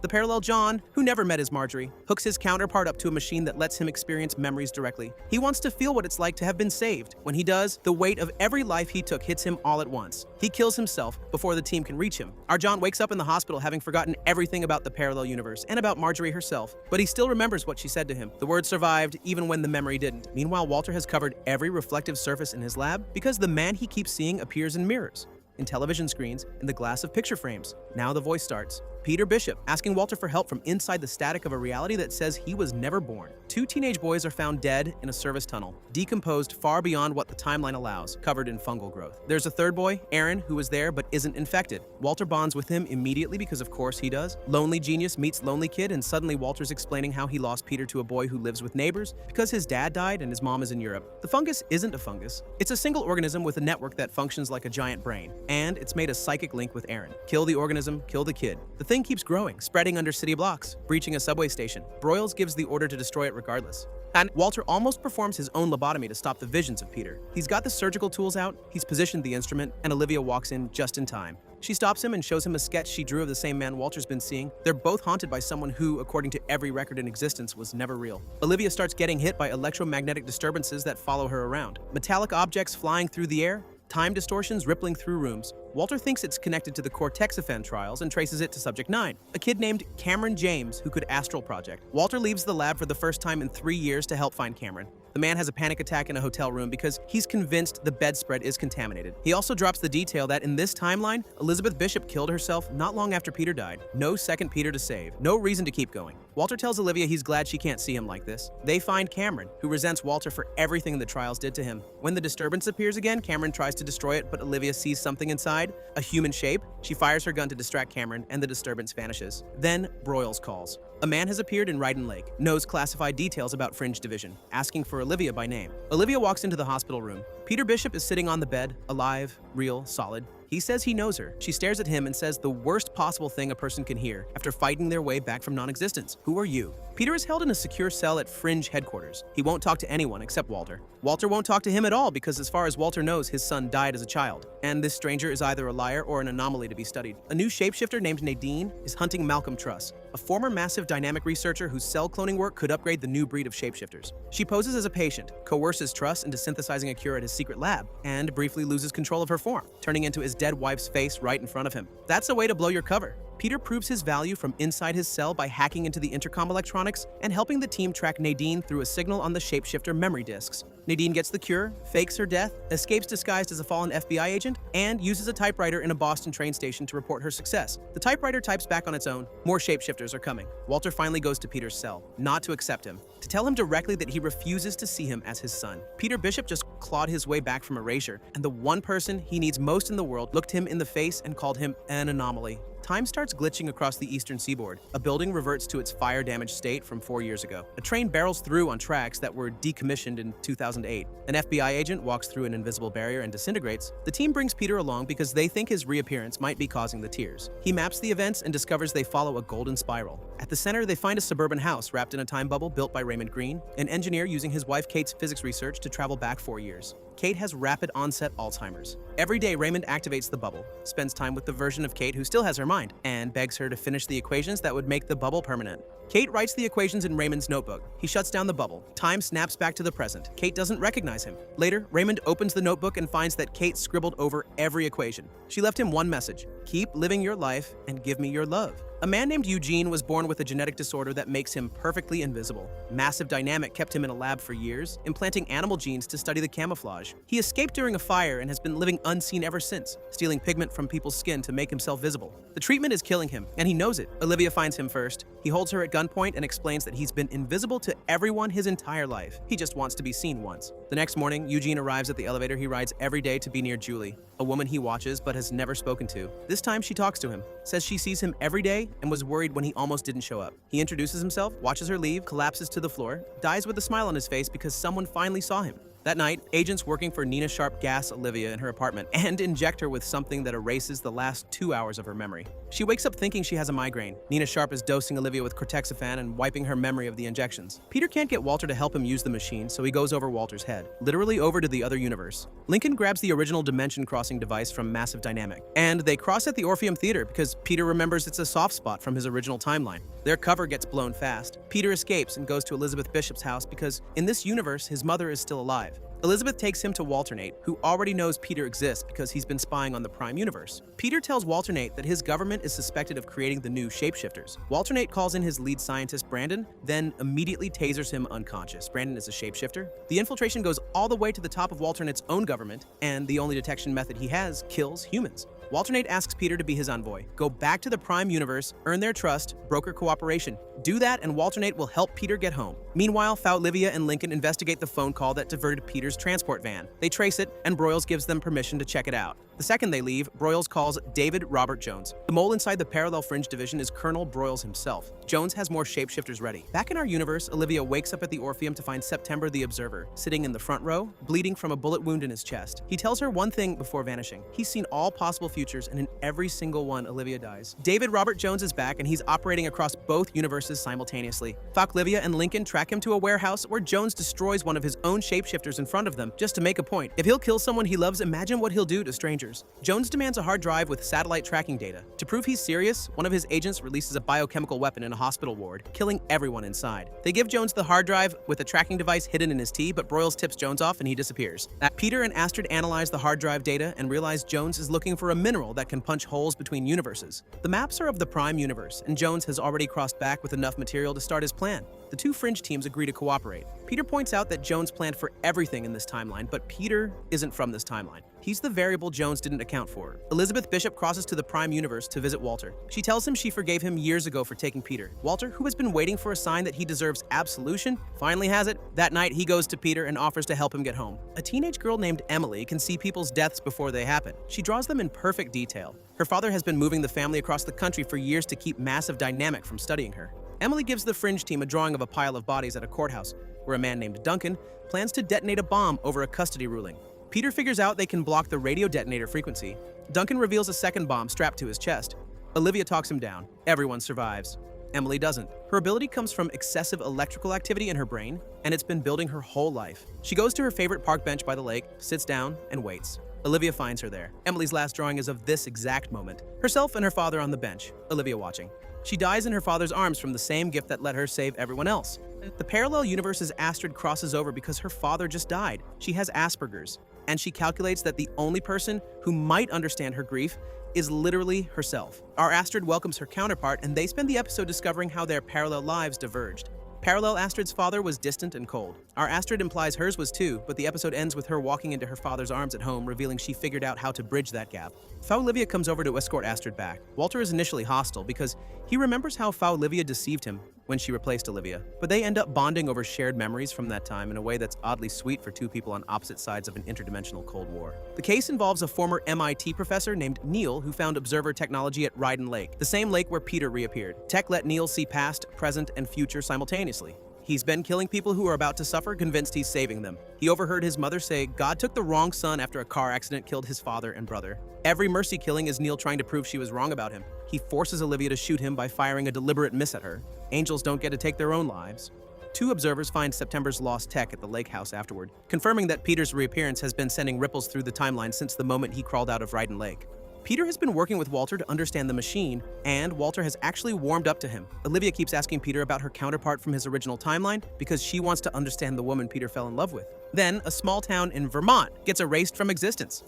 The parallel John, who never met his Marjorie, hooks his counterpart up to a machine that lets him experience memories directly. He wants to feel what it's like to have been saved. When he does, the weight of every life he took hits him all at once. He kills himself before the team can reach him. Our John wakes up in the hospital having forgotten everything about the parallel universe and about Marjorie herself, but he still remembers what she said to him. The words survived even when the memory didn't. Meanwhile, Walter has covered every reflective surface in his lab because the man he keeps seeing appears in mirrors, in television screens, in the glass of picture frames. Now the voice starts. Peter Bishop, asking Walter for help from inside the static of a reality that says he was never born. Two teenage boys are found dead in a service tunnel, decomposed far beyond what the timeline allows, covered in fungal growth. There's a third boy, Aaron, who is there but isn't infected. Walter bonds with him immediately because of course he does. Lonely genius meets lonely kid, and suddenly Walter's explaining how he lost Peter to a boy who lives with neighbors because his dad died and his mom is in Europe. The fungus isn't a fungus. It's a single organism with a network that functions like a giant brain, and it's made a psychic link with Aaron. Kill the organism, kill the kid. The thing keeps growing, spreading under city blocks, breaching a subway station. Broyles gives the order to destroy it regardless. And Walter almost performs his own lobotomy to stop the visions of Peter. He's got the surgical tools out, he's positioned the instrument, and Olivia walks in just in time. She stops him and shows him a sketch she drew of the same man Walter's been seeing. They're both haunted by someone who, according to every record in existence, was never real. Olivia starts getting hit by electromagnetic disturbances that follow her around. Metallic objects flying through the air, time distortions rippling through rooms. Walter thinks it's connected to the Cortexiphan trials and traces it to Subject 9, a kid named Cameron James who could astral project. Walter leaves the lab for the first time in 3 years to help find Cameron. The man has a panic attack in a hotel room because he's convinced the bedspread is contaminated. He also drops the detail that in this timeline, Elizabeth Bishop killed herself not long after Peter died. No second Peter to save. No reason to keep going. Walter tells Olivia he's glad she can't see him like this. They find Cameron, who resents Walter for everything the trials did to him. When the disturbance appears again, Cameron tries to destroy it, but Olivia sees something inside, a human shape. She fires her gun to distract Cameron, and the disturbance vanishes. Then Broyles calls. A man has appeared in Ryden Lake, knows classified details about Fringe Division, asking for Olivia by name. Olivia walks into the hospital room. Peter Bishop is sitting on the bed, alive, real, solid. He says he knows her. She stares at him and says the worst possible thing a person can hear after fighting their way back from non-existence. Who are you? Peter is held in a secure cell at Fringe headquarters. He won't talk to anyone except Walter. Walter won't talk to him at all because as far as Walter knows, his son died as a child. And this stranger is either a liar or an anomaly to be studied. A new shapeshifter named Nadine is hunting Malcolm Truss, a former massive dynamic researcher whose cell cloning work could upgrade the new breed of shapeshifters. She poses as a patient, coerces Truss into synthesizing a cure at his secret lab, and briefly loses control of her form, turning into his dead wife's face right in front of him. That's a way to blow your cover. Peter proves his value from inside his cell by hacking into the intercom electronics and helping the team track Nadine through a signal on the shapeshifter memory disks. Nadine gets the cure, fakes her death, escapes disguised as a fallen FBI agent, and uses a typewriter in a Boston train station to report her success. The typewriter types back on its own. More shapeshifters are coming. Walter finally goes to Peter's cell, not to accept him, to tell him directly that he refuses to see him as his son. Peter Bishop just clawed his way back from erasure, and the one person he needs most in the world looked him in the face and called him an anomaly. Time starts glitching across the eastern seaboard. A building reverts to its fire-damaged state from 4 years ago. A train barrels through on tracks that were decommissioned in 2008. An FBI agent walks through an invisible barrier and disintegrates. The team brings Peter along because they think his reappearance might be causing the tears. He maps the events and discovers they follow a golden spiral. At the center, they find a suburban house wrapped in a time bubble built by Raymond Green, an engineer using his wife Kate's physics research to travel back 4 years. Kate has rapid onset Alzheimer's. Every day, Raymond activates the bubble, spends time with the version of Kate who still has her mind, and begs her to finish the equations that would make the bubble permanent. Kate writes the equations in Raymond's notebook. He shuts down the bubble. Time snaps back to the present. Kate doesn't recognize him. Later, Raymond opens the notebook and finds that Kate scribbled over every equation. She left him one message: Keep living your life and give me your love. A man named Eugene was born with a genetic disorder that makes him perfectly invisible. Massive Dynamic kept him in a lab for years, implanting animal genes to study the camouflage. He escaped during a fire and has been living unseen ever since, stealing pigment from people's skin to make himself visible. The treatment is killing him, and he knows it. Olivia finds him first. He holds her at gunpoint and explains that he's been invisible to everyone his entire life. He just wants to be seen once. The next morning, Eugene arrives at the elevator he rides every day to be near Julie, a woman he watches but has never spoken to. This time she talks to him, says she sees him every day and was worried when he almost didn't show up. He introduces himself, watches her leave, collapses to the floor, dies with a smile on his face because someone finally saw him. That night, agents working for Nina Sharp gas Olivia in her apartment and inject her with something that erases the last 2 hours of her memory. She wakes up thinking she has a migraine. Nina Sharp is dosing Olivia with Cortexiphan and wiping her memory of the injections. Peter can't get Walter to help him use the machine, so he goes over Walter's head, literally over to the other universe. Lincoln grabs the original dimension-crossing device from Massive Dynamic, and they cross at the Orpheum Theater because Peter remembers it's a soft spot from his original timeline. Their cover gets blown fast. Peter escapes and goes to Elizabeth Bishop's house because in this universe, his mother is still alive. Elizabeth takes him to Walternate, who already knows Peter exists because he's been spying on the Prime Universe. Peter tells Walternate that his government is suspected of creating the new shapeshifters. Walternate calls in his lead scientist, Brandon, then immediately tasers him unconscious. Brandon is a shapeshifter. The infiltration goes all the way to the top of Walternate's own government, and the only detection method he has kills humans. Walternate asks Peter to be his envoy. Go back to the Prime Universe, earn their trust, broker cooperation. Do that and Walternate will help Peter get home. Meanwhile, Olivia and Lincoln investigate the phone call that diverted Peter's transport van. They trace it, and Broyles gives them permission to check it out. The second they leave, Broyles calls David Robert Jones. The mole inside the parallel Fringe division is Colonel Broyles himself. Jones has more shapeshifters ready. Back in our universe, Olivia wakes up at the Orpheum to find September the Observer, sitting in the front row, bleeding from a bullet wound in his chest. He tells her one thing before vanishing. He's seen all possible futures, and in every single one, Olivia dies. David Robert Jones is back, and he's operating across both universes simultaneously. Olivia and Lincoln track him to a warehouse where Jones destroys one of his own shapeshifters in front of them, just to make a point. If he'll kill someone he loves, imagine what he'll do to strangers. Jones demands a hard drive with satellite tracking data. To prove he's serious, one of his agents releases a biochemical weapon in a hospital ward, killing everyone inside. They give Jones the hard drive with a tracking device hidden in his tea, but Broyles tips Jones off and he disappears. Peter and Astrid analyze the hard drive data and realize Jones is looking for a mineral that can punch holes between universes. The maps are of the Prime Universe, and Jones has already crossed back with enough material to start his plan. The two Fringe teams agree to cooperate. Peter points out that Jones planned for everything in this timeline, but Peter isn't from this timeline. He's the variable Jones didn't account for. Elizabeth Bishop crosses to the Prime Universe to visit Walter. She tells him she forgave him years ago for taking Peter. Walter, who has been waiting for a sign that he deserves absolution, finally has it. That night, he goes to Peter and offers to help him get home. A teenage girl named Emily can see people's deaths before they happen. She draws them in perfect detail. Her father has been moving the family across the country for years to keep Massive Dynamic from studying her. Emily gives the Fringe team a drawing of a pile of bodies at a courthouse, where a man named Duncan plans to detonate a bomb over a custody ruling. Peter figures out they can block the radio detonator frequency. Duncan reveals a second bomb strapped to his chest. Olivia talks him down. Everyone survives. Emily doesn't. Her ability comes from excessive electrical activity in her brain, and it's been building her whole life. She goes to her favorite park bench by the lake, sits down, and waits. Olivia finds her there. Emily's last drawing is of this exact moment. Herself and her father on the bench, Olivia watching. She dies in her father's arms from the same gift that let her save everyone else. The parallel universe's Astrid crosses over because her father just died. She has Asperger's, and she calculates that the only person who might understand her grief is literally herself. Our Astrid welcomes her counterpart, and they spend the episode discovering how their parallel lives diverged. Parallel Astrid's father was distant and cold. Our Astrid implies hers was too, but the episode ends with her walking into her father's arms at home, revealing she figured out how to bridge that gap. Olivia comes over to escort Astrid back. Walter is initially hostile because he remembers how Olivia deceived him when she replaced Olivia, but they end up bonding over shared memories from that time in a way that's oddly sweet for two people on opposite sides of an interdimensional Cold War. The case involves a former MIT professor named Neil who found observer technology at Ryden Lake, the same lake where Peter reappeared. Tech let Neil see past, present, and future simultaneously. He's been killing people who are about to suffer, convinced he's saving them. He overheard his mother say God took the wrong son after a car accident killed his father and brother. Every mercy killing is Neil trying to prove she was wrong about him. He forces Olivia to shoot him by firing a deliberate miss at her. Angels don't get to take their own lives. Two observers find September's lost tech at the lake house afterward, confirming that Peter's reappearance has been sending ripples through the timeline since the moment he crawled out of Ryden Lake. Peter has been working with Walter to understand the machine, and Walter has actually warmed up to him. Olivia keeps asking Peter about her counterpart from his original timeline because she wants to understand the woman Peter fell in love with. Then, a small town in Vermont gets erased from existence.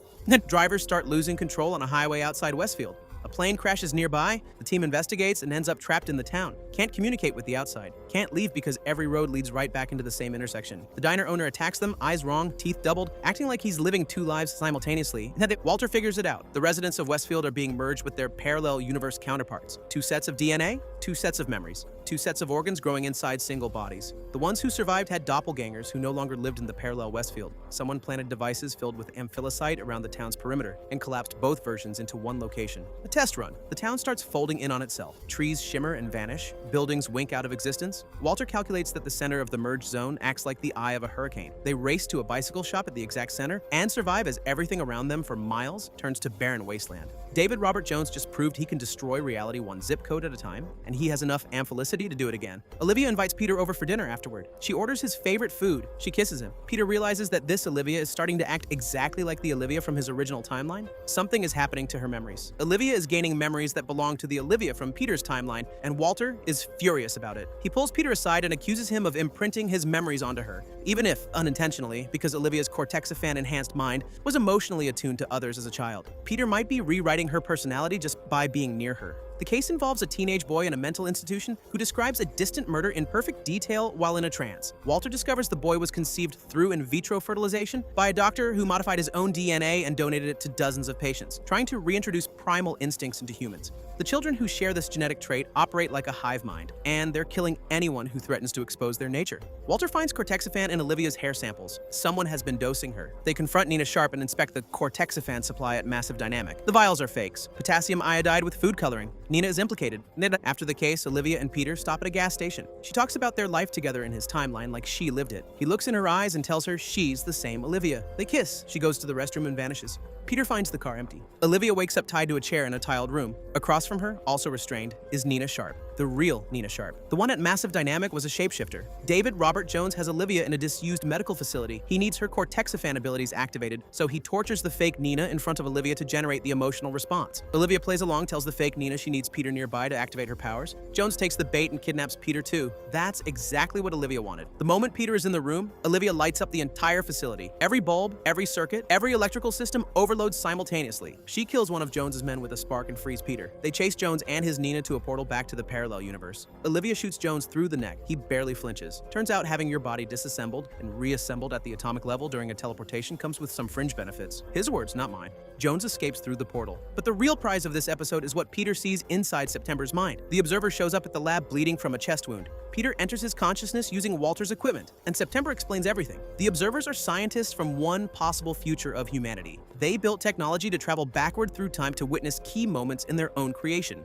Drivers start losing control on a highway outside Westfield. A plane crashes nearby, the team investigates and ends up trapped in the town. Can't communicate with the outside. Can't leave because every road leads right back into the same intersection. The diner owner attacks them, eyes wrong, teeth doubled, acting like he's living two lives simultaneously. And then Walter figures it out. The residents of Westfield are being merged with their parallel universe counterparts. Two sets of DNA, two sets of memories. Two sets of organs growing inside single bodies. The ones who survived had doppelgangers who no longer lived in the parallel Westfield. Someone planted devices filled with amphilicite around the town's perimeter and collapsed both versions into one location. A test run. The town starts folding in on itself. Trees shimmer and vanish. Buildings wink out of existence. Walter calculates that the center of the merged zone acts like the eye of a hurricane. They race to a bicycle shop at the exact center and survive as everything around them for miles turns to barren wasteland. David Robert Jones just proved he can destroy reality one zip code at a time, and he has enough amphilicity to do it again. Olivia invites Peter over for dinner afterward. She orders his favorite food. She kisses him. Peter realizes that this Olivia is starting to act exactly like the Olivia from his original timeline. Something is happening to her memories. Olivia is gaining memories that belong to the Olivia from Peter's timeline, and Walter is furious about it. He pulls Peter aside and accuses him of imprinting his memories onto her, even if unintentionally, because Olivia's Cortexiphan enhanced mind was emotionally attuned to others as a child. Peter might be rewriting her personality just by being near her. The case involves a teenage boy in a mental institution who describes a distant murder in perfect detail while in a trance. Walter discovers the boy was conceived through in vitro fertilization by a doctor who modified his own DNA and donated it to dozens of patients, trying to reintroduce primal instincts into humans. The children who share this genetic trait operate like a hive mind, and they're killing anyone who threatens to expose their nature. Walter finds Cortexiphan in Olivia's hair samples. Someone has been dosing her. They confront Nina Sharp and inspect the Cortexiphan supply at Massive Dynamic. The vials are fakes, potassium iodide with food coloring. Nina is implicated. After the case, Olivia and Peter stop at a gas station. She talks about their life together in his timeline like she lived it. He looks in her eyes and tells her she's the same Olivia. They kiss. She goes to the restroom and vanishes. Peter finds the car empty. Olivia wakes up tied to a chair in a tiled room. Across from her, also restrained, is Nina Sharp. The real Nina Sharp. The one at Massive Dynamic was a shapeshifter. David Robert Jones has Olivia in a disused medical facility. He needs her Cortexiphan abilities activated, so he tortures the fake Nina in front of Olivia to generate the emotional response. Olivia plays along, tells the fake Nina she needs Peter nearby to activate her powers. Jones takes the bait and kidnaps Peter too. That's exactly what Olivia wanted. The moment Peter is in the room, Olivia lights up the entire facility. Every bulb, every circuit, every electrical system overloads simultaneously. She kills one of Jones's men with a spark and frees Peter. They chase Jones and his Nina to a portal back to the parallel universe. Olivia shoots Jones through the neck. He barely flinches. Turns out having your body disassembled and reassembled at the atomic level during a teleportation comes with some fringe benefits. His words, not mine. Jones escapes through the portal. But the real prize of this episode is what Peter sees inside September's mind. The observer shows up at the lab bleeding from a chest wound. Peter enters his consciousness using Walter's equipment, and September explains everything. The observers are scientists from one possible future of humanity. They built technology to travel backward through time to witness key moments in their own creation.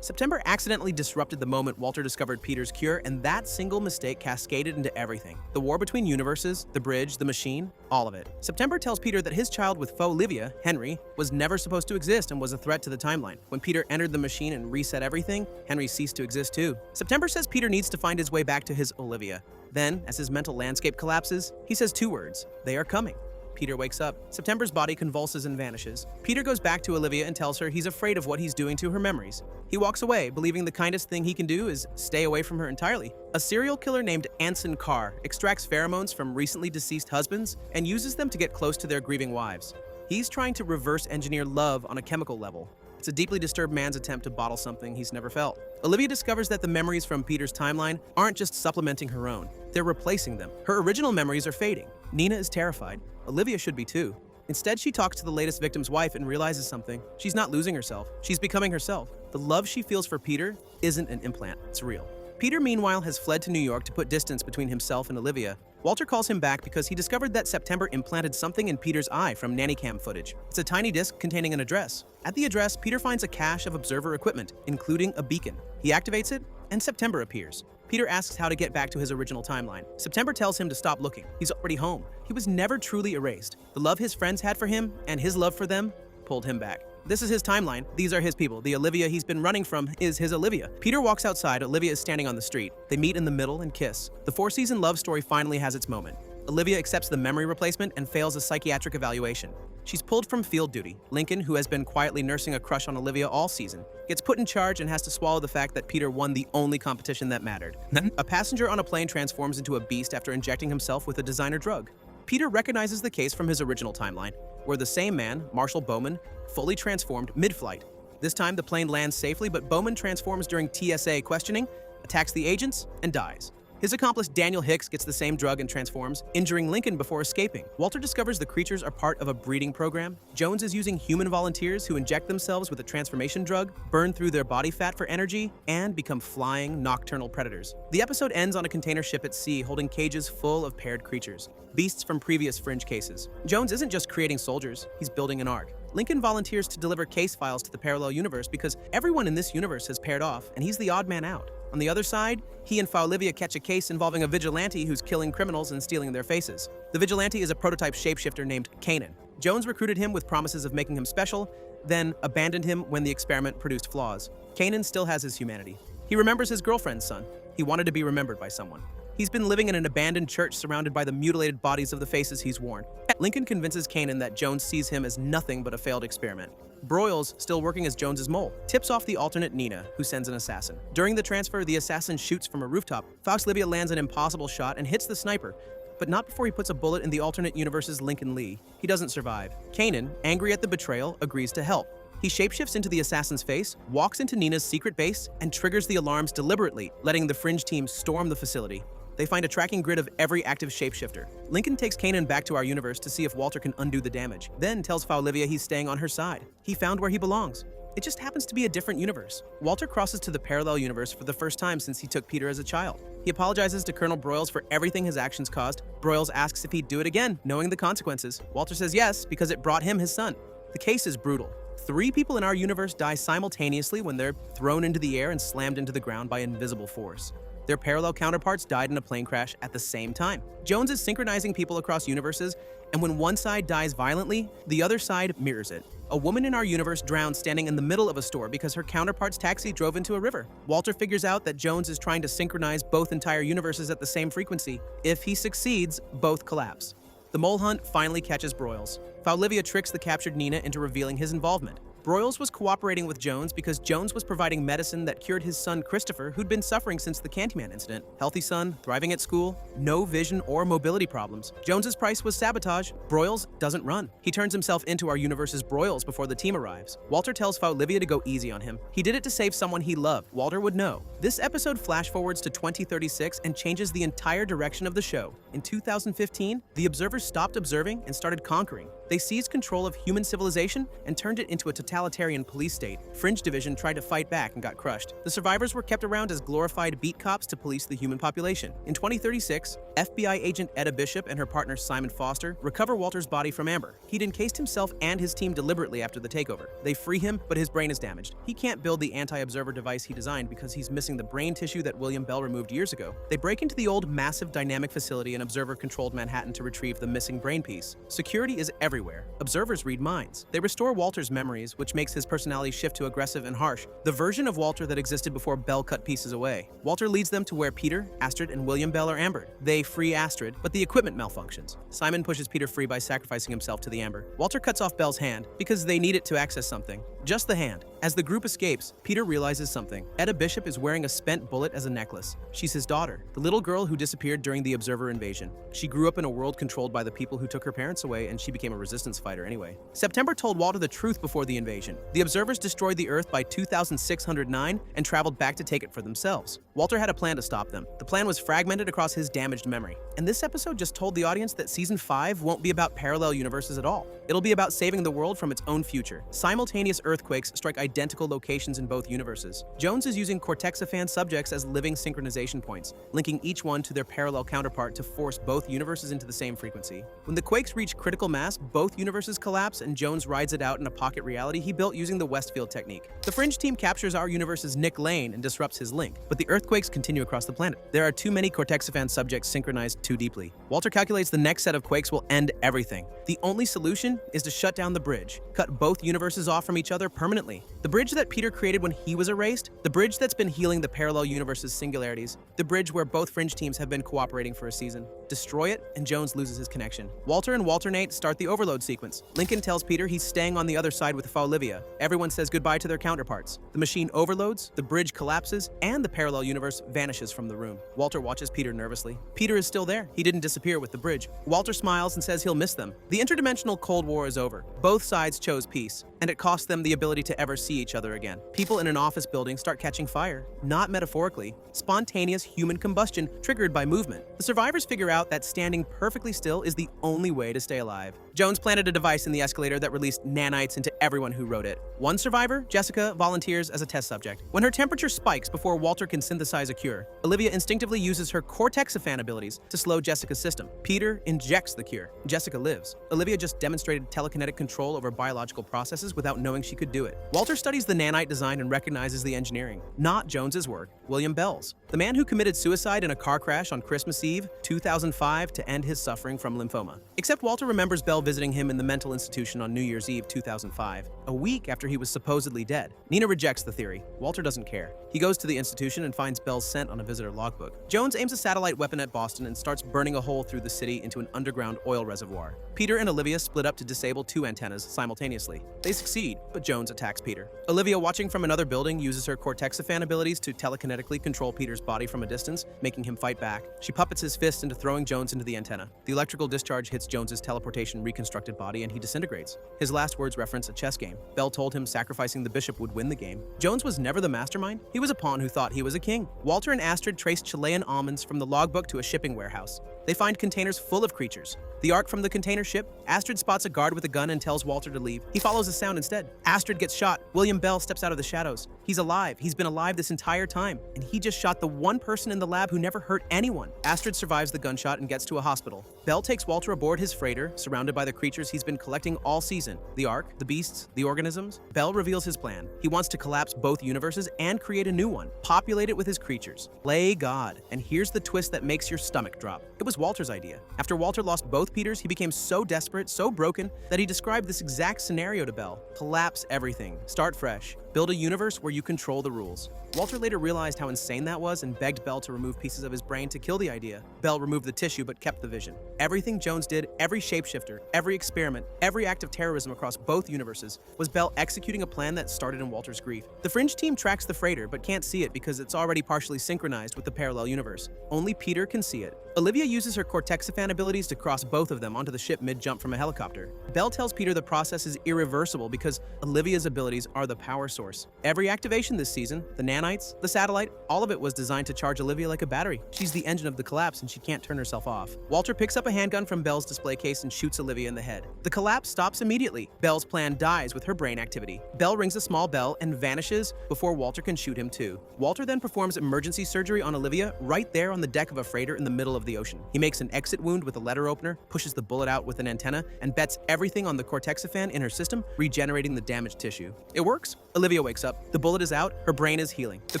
September accidentally disrupted the moment Walter discovered Peter's cure, and that single mistake cascaded into everything. The war between universes, the bridge, the machine, all of it. September tells Peter that his child with faux Olivia, Henry, was never supposed to exist and was a threat to the timeline. When Peter entered the machine and reset everything, Henry ceased to exist too. September says Peter needs to find his way back to his Olivia. Then, as his mental landscape collapses, he says two words: they are coming. Peter wakes up. September's body convulses and vanishes. Peter goes back to Olivia and tells her he's afraid of what he's doing to her memories. He walks away, believing the kindest thing he can do is stay away from her entirely. A serial killer named Anson Carr extracts pheromones from recently deceased husbands and uses them to get close to their grieving wives. He's trying to reverse engineer love on a chemical level. It's a deeply disturbed man's attempt to bottle something he's never felt. Olivia discovers that the memories from Peter's timeline aren't just supplementing her own, they're replacing them. Her original memories are fading. Nina is terrified. Olivia should be too. Instead, she talks to the latest victim's wife and realizes something. She's not losing herself. She's becoming herself. The love she feels for Peter isn't an implant, it's real. Peter, meanwhile, has fled to New York to put distance between himself and Olivia. Walter calls him back because he discovered that September implanted something in Peter's eye from nanny cam footage. It's a tiny disc containing an address. At the address, Peter finds a cache of observer equipment, including a beacon. He activates it, and September appears. Peter asks how to get back to his original timeline. September tells him to stop looking. He's already home. He was never truly erased. The love his friends had for him, and his love for them, pulled him back. This is his timeline. These are his people. The Olivia he's been running from is his Olivia. Peter walks outside. Olivia is standing on the street. They meet in the middle and kiss. The four-season love story finally has its moment. Olivia accepts the memory replacement and fails a psychiatric evaluation. She's pulled from field duty. Lincoln, who has been quietly nursing a crush on Olivia all season, gets put in charge and has to swallow the fact that Peter won the only competition that mattered. A passenger on a plane transforms into a beast after injecting himself with a designer drug. Peter recognizes the case from his original timeline, where the same man, Marshall Bowman, fully transformed mid-flight. This time, the plane lands safely, but Bowman transforms during TSA questioning, attacks the agents, and dies. His accomplice Daniel Hicks gets the same drug and transforms, injuring Lincoln before escaping. Walter discovers the creatures are part of a breeding program. Jones is using human volunteers who inject themselves with a transformation drug, burn through their body fat for energy, and become flying, nocturnal predators. The episode ends on a container ship at sea holding cages full of paired creatures, beasts from previous Fringe cases. Jones isn't just creating soldiers, he's building an ark. Lincoln volunteers to deliver case files to the parallel universe because everyone in this universe has paired off, and he's the odd man out. On the other side, he and Olivia catch a case involving a vigilante who's killing criminals and stealing their faces. The vigilante is a prototype shapeshifter named Kanan. Jones recruited him with promises of making him special, then abandoned him when the experiment produced flaws. Kanan still has his humanity. He remembers his girlfriend's son. He wanted to be remembered by someone. He's been living in an abandoned church surrounded by the mutilated bodies of the faces he's worn. Lincoln convinces Kanan that Jones sees him as nothing but a failed experiment. Broyles, still working as Jones's mole, tips off the alternate Nina, who sends an assassin. During the transfer, the assassin shoots from a rooftop. Olivia lands an impossible shot and hits the sniper, but not before he puts a bullet in the alternate universe's Lincoln Lee. He doesn't survive. Kanan, angry at the betrayal, agrees to help. He shapeshifts into the assassin's face, walks into Nina's secret base, and triggers the alarms deliberately, letting the Fringe team storm the facility. They find a tracking grid of every active shapeshifter. Lincoln takes Kanan back to our universe to see if Walter can undo the damage, then tells Olivia he's staying on her side. He found where he belongs. It just happens to be a different universe. Walter crosses to the parallel universe for the first time since he took Peter as a child. He apologizes to Colonel Broyles for everything his actions caused. Broyles asks if he'd do it again, knowing the consequences. Walter says yes, because it brought him his son. The case is brutal. 3 people in our universe die simultaneously when they're thrown into the air and slammed into the ground by invisible force. Their parallel counterparts died in a plane crash at the same time. Jones is synchronizing people across universes, and when one side dies violently, the other side mirrors it. A woman in our universe drowned standing in the middle of a store because her counterpart's taxi drove into a river. Walter figures out that Jones is trying to synchronize both entire universes at the same frequency. If he succeeds, both collapse. The mole hunt finally catches Broyles. Olivia tricks the captured Nina into revealing his involvement. Broyles was cooperating with Jones because Jones was providing medicine that cured his son Christopher, who'd been suffering since the Candyman incident. Healthy son, thriving at school, no vision or mobility problems. Jones's price was sabotage. Broyles doesn't run. He turns himself into our universe's Broyles before the team arrives. Walter tells Olivia to go easy on him. He did it to save someone he loved. Walter would know. This episode flash forwards to 2036 and changes the entire direction of the show. In 2015, the observers stopped observing and started conquering. They seized control of human civilization and turned it into a totalitarian police state. Fringe Division tried to fight back and got crushed. The survivors were kept around as glorified beat cops to police the human population. In 2036, FBI agent Etta Bishop and her partner Simon Foster recover Walter's body from Amber. He'd encased himself and his team deliberately after the takeover. They free him, but his brain is damaged. He can't build the anti-observer device he designed because he's missing the brain tissue that William Bell removed years ago. They break into the old massive dynamic facility in observer-controlled Manhattan to retrieve the missing brain piece. Security is everywhere. Observers read minds. They restore Walter's memories, which makes his personality shift to aggressive and harsh, the version of Walter that existed before Bell cut pieces away. Walter leads them to where Peter, Astrid, and William Bell are ambered. They free Astrid, but the equipment malfunctions. Simon pushes Peter free by sacrificing himself to the amber. Walter cuts off Bell's hand because they need it to access something. Just the hand. As the group escapes, Peter realizes something. Etta Bishop is wearing a spent bullet as a necklace. She's his daughter, the little girl who disappeared during the Observer invasion. She grew up in a world controlled by the people who took her parents away, and she became a resistance fighter anyway. September told Walter the truth before the invasion. The Observers destroyed the Earth by 2609 and traveled back to take it for themselves. Walter had a plan to stop them. The plan was fragmented across his damaged memory. And this episode just told the audience that Season 5 won't be about parallel universes at all. It'll be about saving the world from its own future. Simultaneous earthquakes strike identical locations in both universes. Jones is using Cortexiphan subjects as living synchronization points, linking each one to their parallel counterpart to force both universes into the same frequency. When the quakes reach critical mass, both universes collapse and Jones rides it out in a pocket reality he built using the Westfield technique. The Fringe team captures our universe's Nick Lane and disrupts his link, but the earthquakes continue across the planet. There are too many Cortexiphan subjects synchronized too deeply. Walter calculates the next set of quakes will end everything. The only solution is to shut down the bridge, cut both universes off from each other permanently. The bridge that Peter created when he was erased, the bridge that's been healing the parallel universe's singularities, the bridge where both Fringe teams have been cooperating for a season. Destroy it, and Jones loses his connection. Walter and Walternate start the overload sequence. Lincoln tells Peter he's staying on the other side with Olivia. Everyone says goodbye to their counterparts. The machine overloads, the bridge collapses, and the parallel universe vanishes from the room. Walter watches Peter nervously. Peter is still there. He didn't disappear with the bridge. Walter smiles and says he'll miss them. The interdimensional Cold War is over. Both sides chose peace, and it cost them the the ability to ever see each other again. People in an office building start catching fire, not metaphorically, spontaneous human combustion triggered by movement. The survivors figure out that standing perfectly still is the only way to stay alive. Jones planted a device in the escalator that released nanites into everyone who rode it. One survivor, Jessica, volunteers as a test subject. When her temperature spikes before Walter can synthesize a cure, Olivia instinctively uses her Cortexiphan abilities to slow Jessica's system. Peter injects the cure. Jessica lives. Olivia just demonstrated telekinetic control over biological processes without knowing she could do it. Walter studies the nanite design and recognizes the engineering. Not Jones's work, William Bell's. The man who committed suicide in a car crash on Christmas Eve, 2005, to end his suffering from lymphoma. Except Walter remembers Bell visiting him in the mental institution on New Year's Eve 2005, a week after he was supposedly dead. Nina rejects the theory. Walter doesn't care. He goes to the institution and finds Bell's scent on a visitor logbook. Jones aims a satellite weapon at Boston and starts burning a hole through the city into an underground oil reservoir. Peter and Olivia split up to disable 2 antennas simultaneously. They succeed, but Jones attacks Peter. Olivia, watching from another building, uses her Cortexiphan abilities to telekinetically control Peter's body from a distance, making him fight back. She puppets his fist into throwing Jones into the antenna. The electrical discharge hits Jones's teleportation reconstructed body and he disintegrates. His last words reference a chess game. Bell told him sacrificing the bishop would win the game. Jones was never the mastermind. He was a pawn who thought he was a king. Walter and Astrid traced Chilean almonds from the logbook to a shipping warehouse. They find containers full of creatures. The ark from the container ship. Astrid spots a guard with a gun and tells Walter to leave. He follows the sound instead. Astrid gets shot. William Bell steps out of the shadows. He's alive. He's been alive this entire time. And he just shot the one person in the lab who never hurt anyone. Astrid survives the gunshot and gets to a hospital. Bell takes Walter aboard his freighter, surrounded by the creatures he's been collecting all season. The ark, the beasts, the organisms. Bell reveals his plan. He wants to collapse both universes and create a new one. Populate it with his creatures. Play God. And here's the twist that makes your stomach drop. It was Walter's idea. After Walter lost both Peters, he became so desperate, so broken, that he described this exact scenario to Bell. Collapse everything. Start fresh. Build a universe where you control the rules. Walter later realized how insane that was and begged Bell to remove pieces of his brain to kill the idea. Bell removed the tissue but kept the vision. Everything Jones did, every shapeshifter, every experiment, every act of terrorism across both universes, was Bell executing a plan that started in Walter's grief. The Fringe team tracks the freighter but can't see it because it's already partially synchronized with the parallel universe. Only Peter can see it. Olivia uses her Cortexiphan abilities to cross both of them onto the ship mid-jump from a helicopter. Bell tells Peter the process is irreversible because Olivia's abilities are the power source. Every activation this season, the nanites, the satellite, all of it was designed to charge Olivia like a battery. She's the engine of the collapse and she can't turn herself off. Walter picks up a handgun from Bell's display case and shoots Olivia in the head. The collapse stops immediately. Bell's plan dies with her brain activity. Bell rings a small bell and vanishes before Walter can shoot him too. Walter then performs emergency surgery on Olivia right there on the deck of a freighter in the middle of the ocean. He makes an exit wound with a letter opener, pushes the bullet out with an antenna, and bets everything on the Cortexiphan in her system, regenerating the damaged tissue. It works. Olivia wakes up. The bullet is out. Her brain is healing. The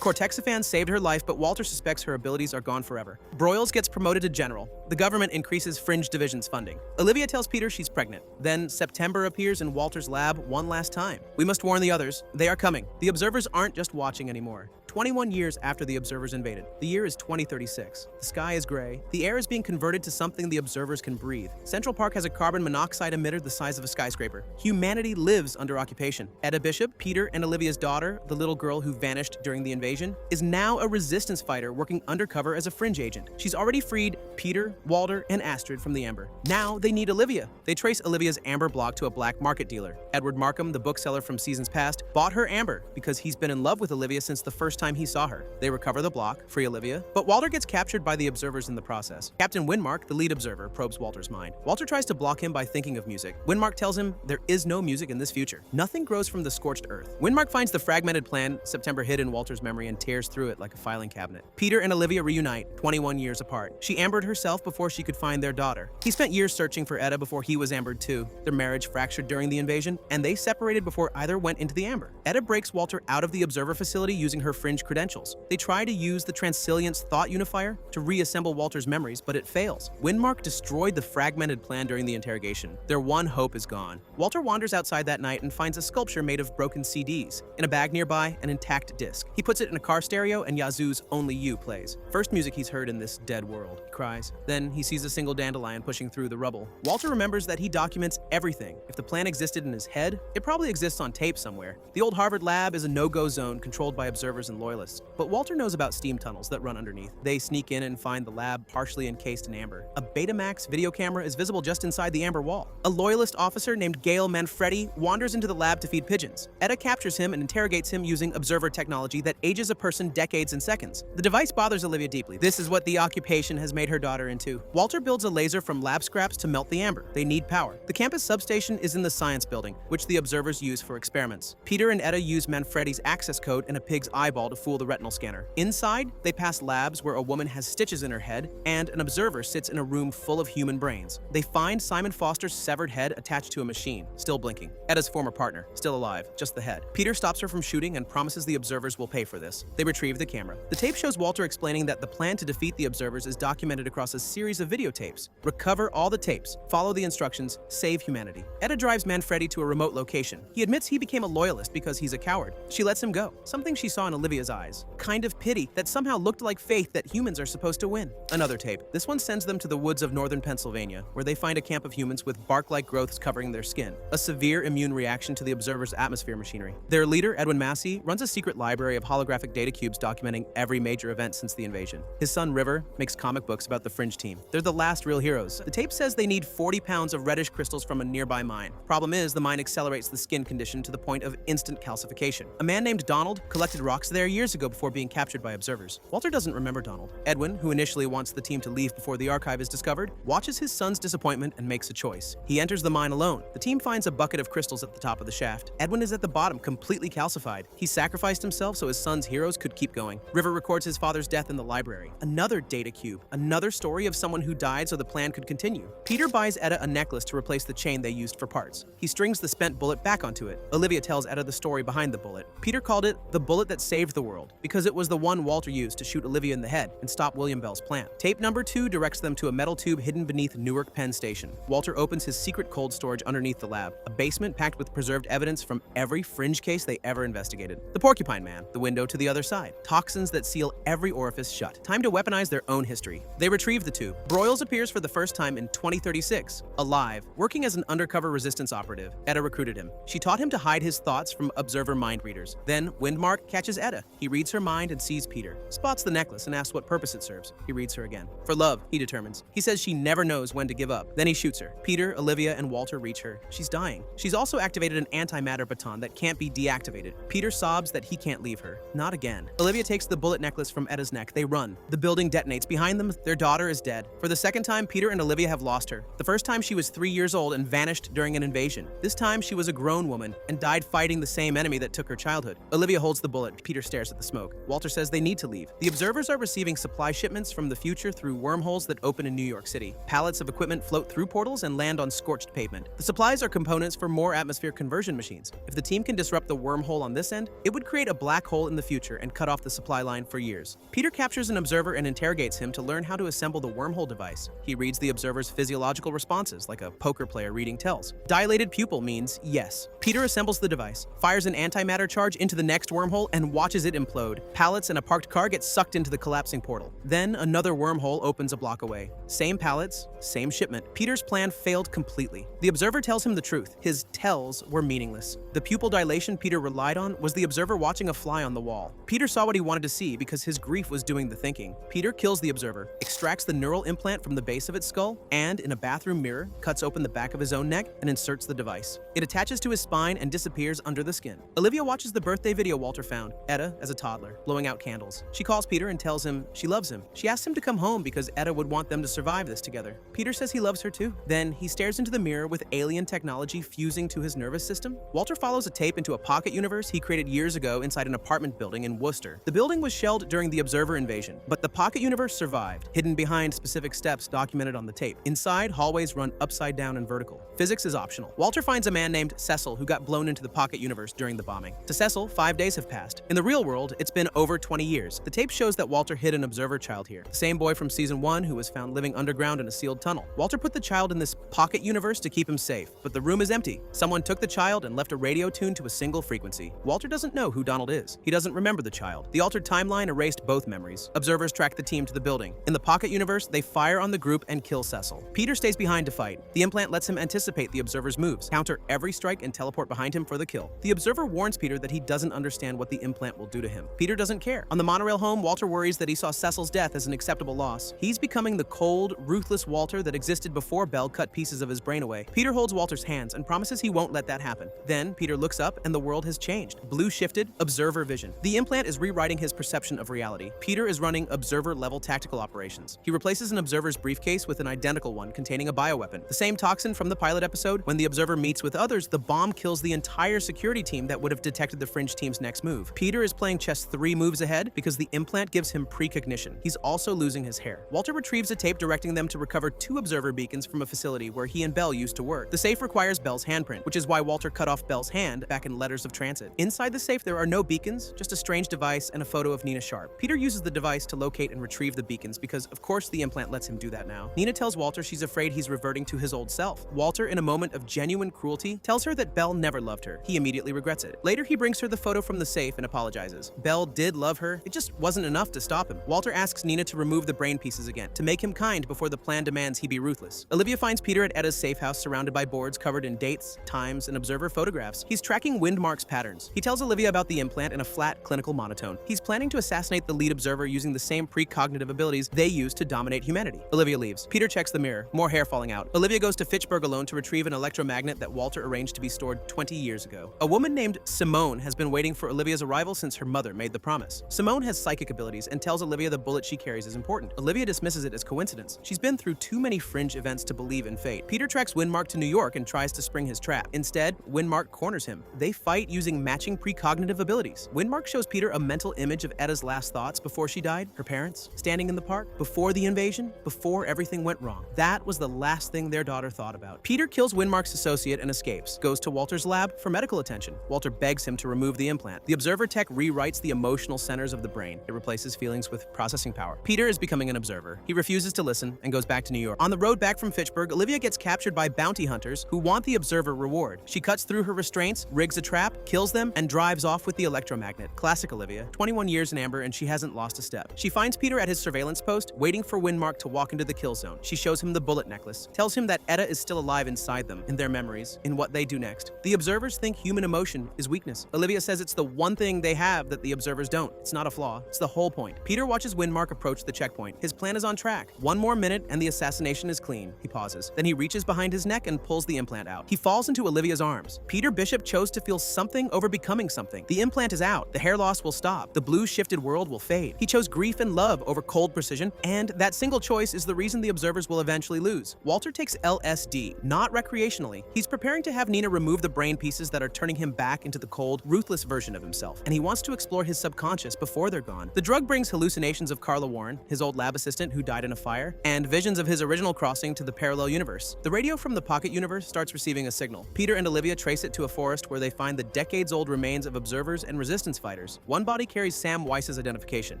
Cortexiphan saved her life, but Walter suspects her abilities are gone forever. Broyles gets promoted to general. The government increases Fringe Division's funding. Olivia tells Peter she's pregnant. Then September appears in Walter's lab one last time. We must warn the others. They are coming. The observers aren't just watching anymore. 21 years after the observers invaded. The year is 2036. The sky is gray. The air is being converted to something the observers can breathe. Central Park has a carbon monoxide emitter the size of a skyscraper. Humanity lives under occupation. Etta Bishop, Peter and Olivia's daughter, the little girl who vanished during the invasion, is now a resistance fighter working undercover as a Fringe agent. She's already freed Peter, Walter, and Astrid from the Amber. Now they need Olivia. They trace Olivia's Amber block to a black market dealer. Edward Markham, the bookseller from seasons past, bought her Amber because he's been in love with Olivia since the first time he saw her. They recover the block, free Olivia, but Walter gets captured by the observers in the process. Captain Winmark, the lead observer, probes Walter's mind. Walter tries to block him by thinking of music. Winmark tells him there is no music in this future. Nothing grows from the scorched earth. Winmark finds the fragmented plan September hid in Walter's memory and tears through it like a filing cabinet. Peter and Olivia reunite, 21 years apart. She ambered herself before she could find their daughter. He spent years searching for Etta before he was ambered too. Their marriage fractured during the invasion, and they separated before either went into the Amber. Etta breaks Walter out of the observer facility using her Fringe credentials. They try to use the Transilliance thought unifier to reassemble Walter's memories, but it fails. Winmark destroyed the fragmented plan during the interrogation. Their one hope is gone. Walter wanders outside that night and finds a sculpture made of broken CDs. In a bag nearby, an intact disc. He puts it in a car stereo and Yazoo's Only You plays. First music he's heard in this dead world. He cries. Then he sees a single dandelion pushing through the rubble. Walter remembers that he documents everything. If the plan existed in his head, it probably exists on tape somewhere. The old Harvard lab is a no-go zone controlled by observers and Loyalists. But Walter knows about steam tunnels that run underneath. They sneak in and find the lab partially encased in amber. A Betamax video camera is visible just inside the amber wall. A Loyalist officer named Gail Manfredi wanders into the lab to feed pigeons. Etta captures him and interrogates him using observer technology that ages a person decades in seconds. The device bothers Olivia deeply. This is what the occupation has made her daughter into. Walter builds a laser from lab scraps to melt the amber. They need power. The campus substation is in the science building, which the observers use for experiments. Peter and Etta use Manfredi's access code and a pig's eyeball to fool the retinal scanner. Inside, they pass labs where a woman has stitches in her head and an observer sits in a room full of human brains. They find Simon Foster's severed head attached to a machine, still blinking. Etta's former partner, still alive, just the head. Peter stops her from shooting and promises the observers will pay for this. They retrieve the camera. The tape shows Walter explaining that the plan to defeat the observers is documented across a series of videotapes. Recover all the tapes, follow the instructions, save humanity. Etta drives Manfredi to a remote location. He admits he became a Loyalist because he's a coward. She lets him go, something she saw in Olivia's eyes. Kind of pity that somehow looked like faith that humans are supposed to win. Another tape. This one sends them to the woods of northern Pennsylvania, where they find a camp of humans with bark-like growths covering their skin, a severe immune reaction to the observers' atmosphere machinery. Their leader, Edwin Massey, runs a secret library of holographic data cubes documenting every major event since the invasion. His son, River, makes comic books about the Fringe team. They're the last real heroes. The tape says they need 40 pounds of reddish crystals from a nearby mine. Problem is, the mine accelerates the skin condition to the point of instant calcification. A man named Donald collected rocks there years ago before being captured by observers. Walter doesn't remember Donald. Edwin, who initially wants the team to leave before the archive is discovered, watches his son's disappointment and makes a choice. He enters the mine alone. The team finds a bucket of crystals at the top of the shaft. Edwin is at the bottom, completely calcified. He sacrificed himself so his son's heroes could keep going. River records his father's death in the library. Another data cube. Another story of someone who died so the plan could continue. Peter buys Etta a necklace to replace the chain they used for parts. He strings the spent bullet back onto it. Olivia tells Etta the story behind the bullet. Peter called it the bullet that saved the world because it was the one Walter used to shoot Olivia in the head and stop William Bell's plan. Tape number 2 directs them to a metal tube hidden beneath Newark Penn Station. Walter opens his secret cold storage underneath the lab, a basement packed with preserved evidence from every Fringe case they ever investigated. The Porcupine Man, the window to the other side, toxins that seal every orifice shut. Time to weaponize their own history. They retrieve the tube. Broyles appears for the first time in 2036, alive, working as an undercover resistance operative. Etta recruited him. She taught him to hide his thoughts from observer mind readers. Then Windmark catches Etta. He reads her mind and sees Peter. Spots the necklace and asks what purpose it serves. He reads her again. For love, he determines. He says she never knows when to give up. Then he shoots her. Peter, Olivia, and Walter reach her. She's dying. She's also activated an antimatter baton that can't be deactivated. Peter sobs that he can't leave her. Not again. Olivia takes the bullet necklace from Etta's neck. They run. The building detonates. Behind them, their daughter is dead. For the second time, Peter and Olivia have lost her. The first time she was 3 years old and vanished during an invasion. This time she was a grown woman and died fighting the same enemy that took her childhood. Olivia holds the bullet. Peter stares at the smoke. Walter says they need to leave. The observers are receiving supply shipments from the future through wormholes that open in New York City. Pallets of equipment float through portals and land on scorched pavement. The supplies are components for more atmosphere conversion machines. If the team can disrupt the wormhole on this end, it would create a black hole in the future and cut off the supply line for years. Peter captures an observer and interrogates him to learn how to assemble the wormhole device. He reads the observer's physiological responses like a poker player reading tells. Dilated pupil means yes. Peter assembles the device, fires an antimatter charge into the next wormhole, and watches it implode. Pallets and a parked car get sucked into the collapsing portal. Then another wormhole opens a block away. Same pallets, same shipment. Peter's plan failed completely. The observer tells him the truth. His tells were meaningless. The pupil dilation Peter relied on was the observer watching a fly on the wall. Peter saw what he wanted to see because his grief was doing the thinking. Peter kills the observer, extracts the neural implant from the base of its skull, and in a bathroom mirror, cuts open the back of his own neck and inserts the device. It attaches to his spine and disappears under the skin. Olivia watches the birthday video Walter found, Etta as a toddler, blowing out candles. She calls Peter and tells him she loves him. She asks him to come home because Etta would want them to survive this together. Peter says he loves her too. Then he stares into the mirror with alien technology fusing to his nervous system. Walter follows a tape into a pocket universe he created years ago inside an apartment building in Worcester. The building was shelled during the Observer invasion, but the pocket universe survived, hidden behind specific steps documented on the tape. Inside, hallways run upside down and vertical. Physics is optional. Walter finds a man named Cecil who got blown into the pocket universe during the bombing. To Cecil, 5 days have passed. In the real world, it's been over 20 years. The tape shows that Walter hid an Observer child here, the same boy from season 1 who was found living underground in a sealed tunnel. Walter put the child in this pocket universe to keep him safe, but the room is empty. Someone took the child and left a radio tuned to a single frequency. Walter doesn't know who Donald is. He doesn't remember the child. The altered timeline erased both memories. Observers track the team to the building. In the pocket universe, they fire on the group and kill Cecil. Peter stays behind to fight. The implant lets him anticipate the Observer's moves, counter every strike, and teleport behind him for the kill. The Observer warns Peter that he doesn't understand what the implant will do to him. Peter doesn't care. On the monorail home, Walter worries that he saw Cecil's death as an acceptable loss. He's becoming the cold, ruthless Walter that existed before Belle cut pieces of his brain away. Peter holds Walter's hands and promises he won't let that happen. Then, Peter looks up and the world has changed. Blue shifted, observer vision. The implant is rewriting his perception of reality. Peter is running observer-level tactical operations. He replaces an observer's briefcase with an identical one containing a bioweapon. The same toxin from the pilot episode. When the observer meets with others, the bomb kills the entire security team that would have detected the Fringe team's next move. Peter is playing chess 3 moves ahead because the implant gives him precognition. He's also losing his hair. Walter retrieves a tape directing them to recover 2 observer beacons from a facility where he and Belle used to work. The safe requires Belle's handprint, which is why Walter cut off Belle's hand back in Letters of Transit. Inside the safe, there are no beacons, just a strange device and a photo of Nina Sharp. Peter uses the device to locate and retrieve the beacons because, of course, the implant lets him do that now. Nina tells Walter she's afraid he's reverting to his old self. Walter, in a moment of genuine cruelty, tells her that Belle never loved her. He immediately regrets it. Later, he brings her the photo from the safe and apologizes. Belle did love her, it just wasn't enough to stop him. Walter asks Nina to remove the brain pieces again, to make him kind before the plan demands he be ruthless. Olivia finds Peter at Etta's safe house surrounded by boards covered in dates, times, and observer photographs. He's tracking Windmark's patterns. He tells Olivia about the implant in a flat, clinical monotone. He's planning to assassinate the lead observer using the same precognitive abilities they use to dominate humanity. Olivia leaves. Peter checks the mirror, more hair falling out. Olivia goes to Fitchburg alone to retrieve an electromagnet that Walter arranged to be stored 20 years ago. A woman named Simone has been waiting for Olivia's arrival since her mother made the promise. Simone has psychic abilities and tells Olivia the bullet she carries is important. Olivia dismisses it as coincidence. She's been through too many Fringe events to believe in fate. Peter tracks Windmark to New York and tries to spring his trap. Instead, Windmark corners him. They fight using matching precognitive abilities. Windmark shows Peter a mental image of Etta's last thoughts before she died, her parents, standing in the park, before the invasion, before everything went wrong. That was the last thing their daughter thought about. Peter kills Windmark's associate and escapes, goes to Walter's lab for medical attention. Walter begs him to remove the implant. The observer tech rewrites the emotional centers of the brain. It replaces feelings with processing power. Peter is becoming an observer. He refuses to listen and goes back to New York. On the road back from Fitchburg, Olivia gets captured by bounty hunters who want the observer reward. She cuts through her restraints, rigs a trap, kills them, and drives off with the electromagnet. Classic Olivia. 21 years in amber and she hasn't lost a step. She finds Peter at his surveillance post, waiting for Windmark to walk into the kill zone. She shows him the bullet necklace, tells him that Etta is still alive inside them, in their memories, in what they do next. The observers think human emotion is weakness. Olivia says it's the one thing they have that the observers don't. It's not a flaw. It's the whole point. Peter watches Windmark approach the checkpoint. His plan is on track. 1 more minute and the assassination is clean. He pauses. Then he reaches behind his neck and pulls the implant out. He falls into Olivia's arms. Peter Bishop chose to feel something over becoming something. The implant is out. The hair loss will stop. The blue shifted world will fade. He chose grief and love over cold precision, and that single choice is the reason the observers will eventually lose. Walter takes LSD, not recreationally. He's preparing to have Nina remove the brain pieces that are turning him back into the cold, ruthless version of himself, and he wants to explore his subconscious before they're gone. The drug brings hallucinations of Carla Warren, his old lab assistant who died in a fire, and visions of his original crossing to the parallel universe. The radio from the Pocket Universe starts receiving a signal. Peter and Olivia trace it to a forest where they find the decades-old remains of observers and resistance fighters. One body carries Sam Weiss's identification.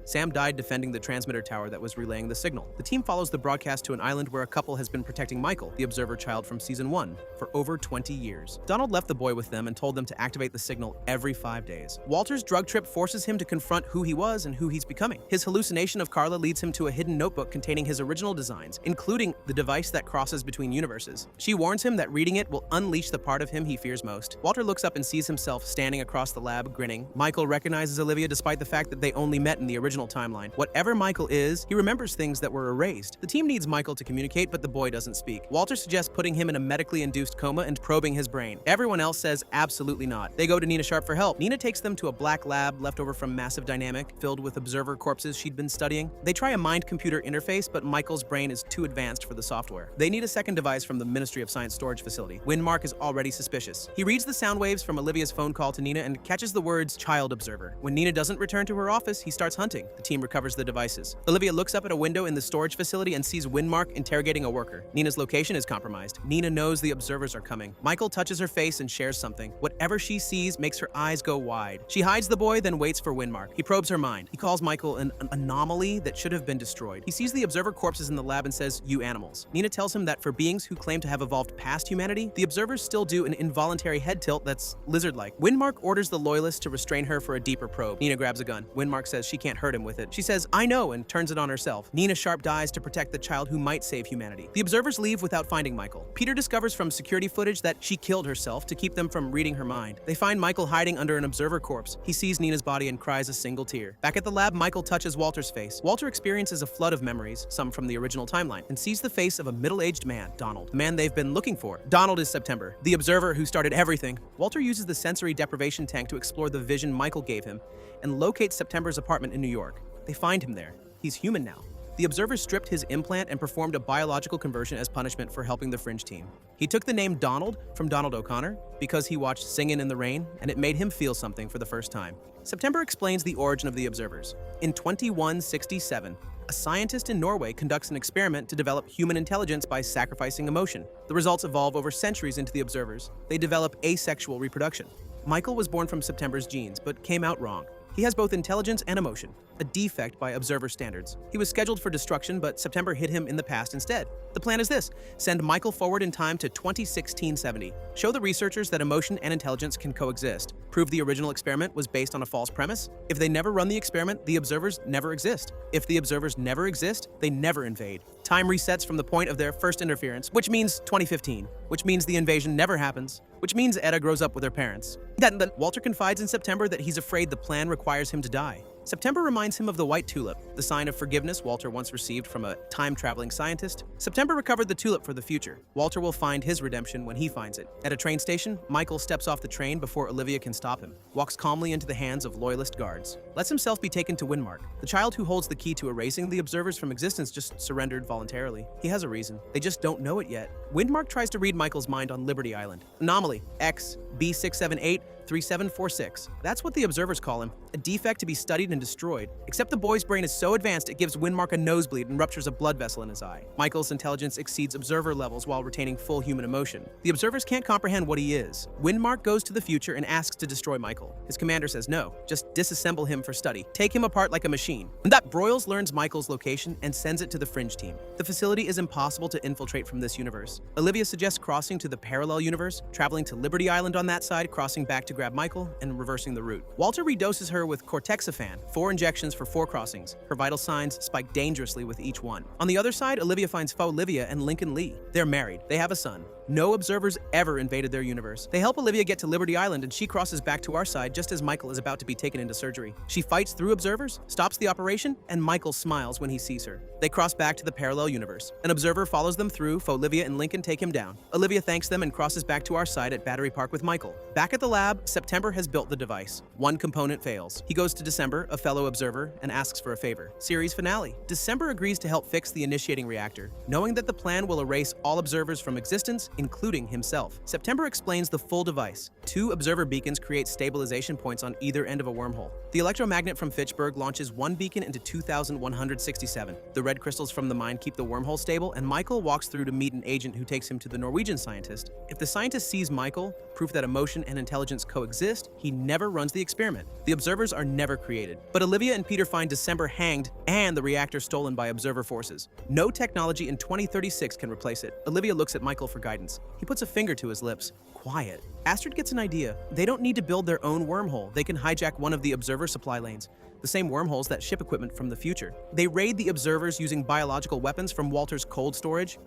Sam died defending the transmitter tower that was relaying the signal. The team follows the broadcast to an island where a couple has been protecting Michael, the observer child from season 1, for over 20 years. Donald left the boy with them and told them to activate the signal every 5 days. Walter's drug trip forces him to confront who he was and who he's becoming. His hallucination of Carla leads him to a hidden notebook containing his original designs, including the device that crosses between universes. She warns him that reading it will unleash the part of him he fears most. Walter looks up and sees himself standing across the lab, grinning. Michael recognizes Olivia despite the fact that they only met in the original timeline. Whatever Michael is, he remembers things that were erased. The team needs Michael to communicate, but the boy doesn't speak. Walter suggests putting him in a medically induced coma and probing his brain. Everyone else says absolutely not. They go to Nina Sharp for help. Nina takes them to a black lab left over from Massive Dynamic, filled with observer corpses she'd been studying. They try a mind-computer interface, but Michael's brain is too advanced for the software. They need a second device from the Ministry of Science storage facility. Windmark is already suspicious. He reads the sound waves from Olivia's phone call to Nina and catches the words child observer. When Nina doesn't return to her office, he starts hunting. The team recovers the devices. Olivia looks up at a window in the storage facility and sees Windmark interrogating a worker. Nina's location is compromised. Nina knows the observers are coming. Michael touches her face and shares something. Whatever she sees makes her eyes go wide. She hides the boy, then waits for Windmark. He probes her mind. He calls Michael an anomaly that should have been destroyed. He sees the observer corpses in the lab and says, "You animals." Nina tells him that for beings who claim to have evolved past humanity, the observers still do an involuntary head tilt that's lizard-like. Windmark orders the loyalists to restrain her for a deeper probe. Nina grabs a gun. Windmark says she can't hurt him with it. She says, "I know," and turns it on herself. Nina Sharp dies to protect the child who might save humanity. The observers leave without finding Michael. Peter discovers from security footage that she killed herself to keep them from reading her mind. They find Michael hiding under an observer corpse. He sees sees Nina's body and cries a single tear. Back at the lab, Michael touches Walter's face. Walter experiences a flood of memories, some from the original timeline, and sees the face of a middle-aged man, Donald, the man they've been looking for. Donald is September, the observer who started everything. Walter uses the sensory deprivation tank to explore the vision Michael gave him and locates September's apartment in New York. They find him there. He's human now. The observer stripped his implant and performed a biological conversion as punishment for helping the Fringe team. He took the name Donald from Donald O'Connor because he watched Singin' in the Rain, and it made him feel something for the first time. September explains the origin of the observers. In 2167, a scientist in Norway conducts an experiment to develop human intelligence by sacrificing emotion. The results evolve over centuries into the observers. They develop asexual reproduction. Michael was born from September's genes, but came out wrong. He has both intelligence and emotion, a defect by observer standards. He was scheduled for destruction, but September hit him in the past instead. The plan is this: send Michael forward in time to 2016-70. Show the researchers that emotion and intelligence can coexist. Prove the original experiment was based on a false premise. If they never run the experiment, the observers never exist. If the observers never exist, they never invade. Time resets from the point of their first interference, which means 2015, which means the invasion never happens, which means Etta grows up with her parents. Then Walter confides in September that he's afraid the plan requires him to die. September reminds him of the white tulip, the sign of forgiveness Walter once received from a time-traveling scientist. September recovered the tulip for the future. Walter will find his redemption when he finds it. At a train station, Michael steps off the train before Olivia can stop him, walks calmly into the hands of loyalist guards, lets himself be taken to Windmark. The child who holds the key to erasing the observers from existence just surrendered voluntarily. He has a reason. They just don't know it yet. Windmark tries to read Michael's mind on Liberty Island. Anomaly X B678-3746. That's what the observers call him, a defect to be studied and destroyed. Except the boy's brain is so advanced it gives Windmark a nosebleed and ruptures a blood vessel in his eye. Michael's intelligence exceeds observer levels while retaining full human emotion. The observers can't comprehend what he is. Windmark goes to the future and asks to destroy Michael. His commander says no, just disassemble him for study. Take him apart like a machine. And that Broyles learns Michael's location and sends it to the Fringe team. The facility is impossible to infiltrate from this universe. Olivia suggests crossing to the parallel universe, traveling to Liberty Island on that side, crossing back to grab Michael, and reversing the route. Walter redoses her with Cortexiphan, 4 injections for 4 crossings. Her vital signs spike dangerously with each one. On the other side, Olivia finds Olivia and Lincoln Lee. They're married. They have a son. No observers ever invaded their universe. They help Olivia get to Liberty Island, and she crosses back to our side just as Michael is about to be taken into surgery. She fights through observers, stops the operation, and Michael smiles when he sees her. They cross back to the parallel universe. An observer follows them through. Olivia and Lincoln take him down. Olivia thanks them and crosses back to our side at Battery Park with Michael. Back at the lab, September has built the device. One component fails. He goes to December, a fellow observer, and asks for a favor. Series finale. December agrees to help fix the initiating reactor, knowing that the plan will erase all observers from existence, including himself. September explains the full device. 2 observer beacons create stabilization points on either end of a wormhole. The electromagnet from Fitchburg launches 1 beacon into 2167. The red crystals from the mine keep the wormhole stable, and Michael walks through to meet an agent who takes him to the Norwegian scientist. If the scientist sees Michael, proof that emotion and intelligence coexist, he never runs the experiment. The observers are never created. But Olivia and Peter find December hanged and the reactor stolen by observer forces. No technology in 2036 can replace it. Olivia looks at Michael for guidance. He puts a finger to his lips. Quiet. Astrid gets an idea. They don't need to build their own wormhole. They can hijack one of the observer supply lanes, the same wormholes that ship equipment from the future. They raid the observers using biological weapons from Walter's cold storage.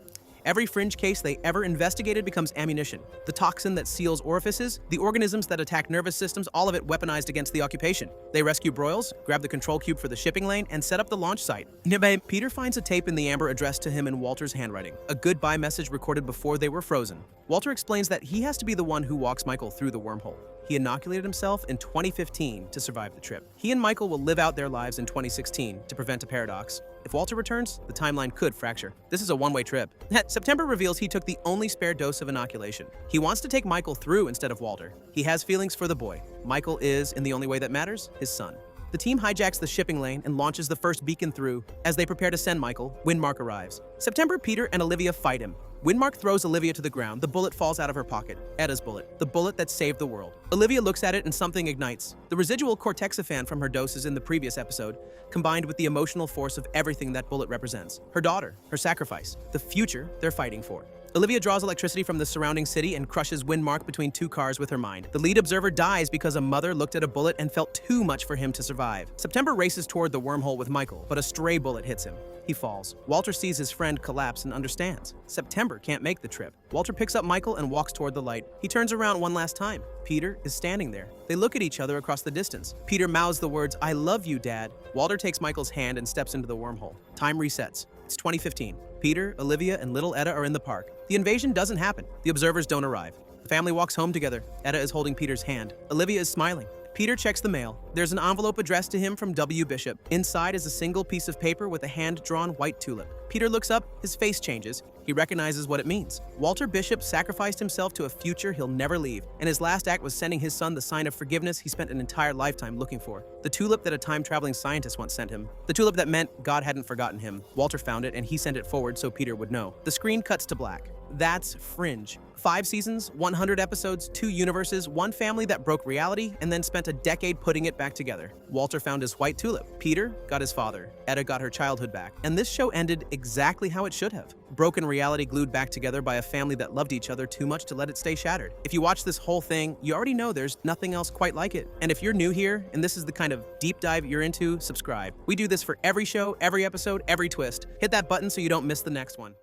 Every Fringe case they ever investigated becomes ammunition. The toxin that seals orifices, the organisms that attack nervous systems, all of it weaponized against the occupation. They rescue Broyles, grab the control cube for the shipping lane, and set up the launch site. Peter finds a tape in the amber addressed to him in Walter's handwriting, a goodbye message recorded before they were frozen. Walter explains that he has to be the one who walks Michael through the wormhole. He inoculated himself in 2015 to survive the trip. He and Michael will live out their lives in 2016 to prevent a paradox. If Walter returns, the timeline could fracture. This is a one-way trip. September reveals he took the only spare dose of inoculation. He wants to take Michael through instead of Walter. He has feelings for the boy. Michael is, in the only way that matters, his son. The team hijacks the shipping lane and launches the first beacon through. As they prepare to send Michael, Windmark arrives. September, Peter, and Olivia fight him. Windmark throws Olivia to the ground. The bullet falls out of her pocket. Etta's bullet. The bullet that saved the world. Olivia looks at it and something ignites. The residual Cortexiphan from her doses in the previous episode, combined with the emotional force of everything that bullet represents. Her daughter, her sacrifice, the future they're fighting for. Olivia draws electricity from the surrounding city and crushes wind mark between two cars with her mind. The lead observer dies because a mother looked at a bullet and felt too much for him to survive. September races toward the wormhole with Michael, but a stray bullet hits him. He falls. Walter sees his friend collapse and understands. September can't make the trip. Walter picks up Michael and walks toward the light. He turns around one last time. Peter is standing there. They look at each other across the distance. Peter mouths the words, "I love you, Dad." Walter takes Michael's hand and steps into the wormhole. Time resets. It's 2015. Peter, Olivia, and little Etta are in the park. The invasion doesn't happen. The observers don't arrive. The family walks home together. Etta is holding Peter's hand. Olivia is smiling. Peter checks the mail. There's an envelope addressed to him from W. Bishop. Inside is a single piece of paper with a hand-drawn white tulip. Peter looks up, his face changes. He recognizes what it means. Walter Bishop sacrificed himself to a future he'll never leave, and his last act was sending his son the sign of forgiveness he spent an entire lifetime looking for. The tulip that a time-traveling scientist once sent him. The tulip that meant God hadn't forgotten him. Walter found it, and he sent it forward so Peter would know. The screen cuts to black. That's Fringe. 5 seasons, 100 episodes, 2 universes, 1 family that broke reality and then spent a decade putting it back together. Walter found his white tulip. Peter got his father. Etta got her childhood back. And this show ended exactly how it should have. Broken reality glued back together by a family that loved each other too much to let it stay shattered. If you watch this whole thing, you already know there's nothing else quite like it. And if you're new here and this is the kind of deep dive you're into, subscribe. We do this for every show, every episode, every twist. Hit that button so you don't miss the next one.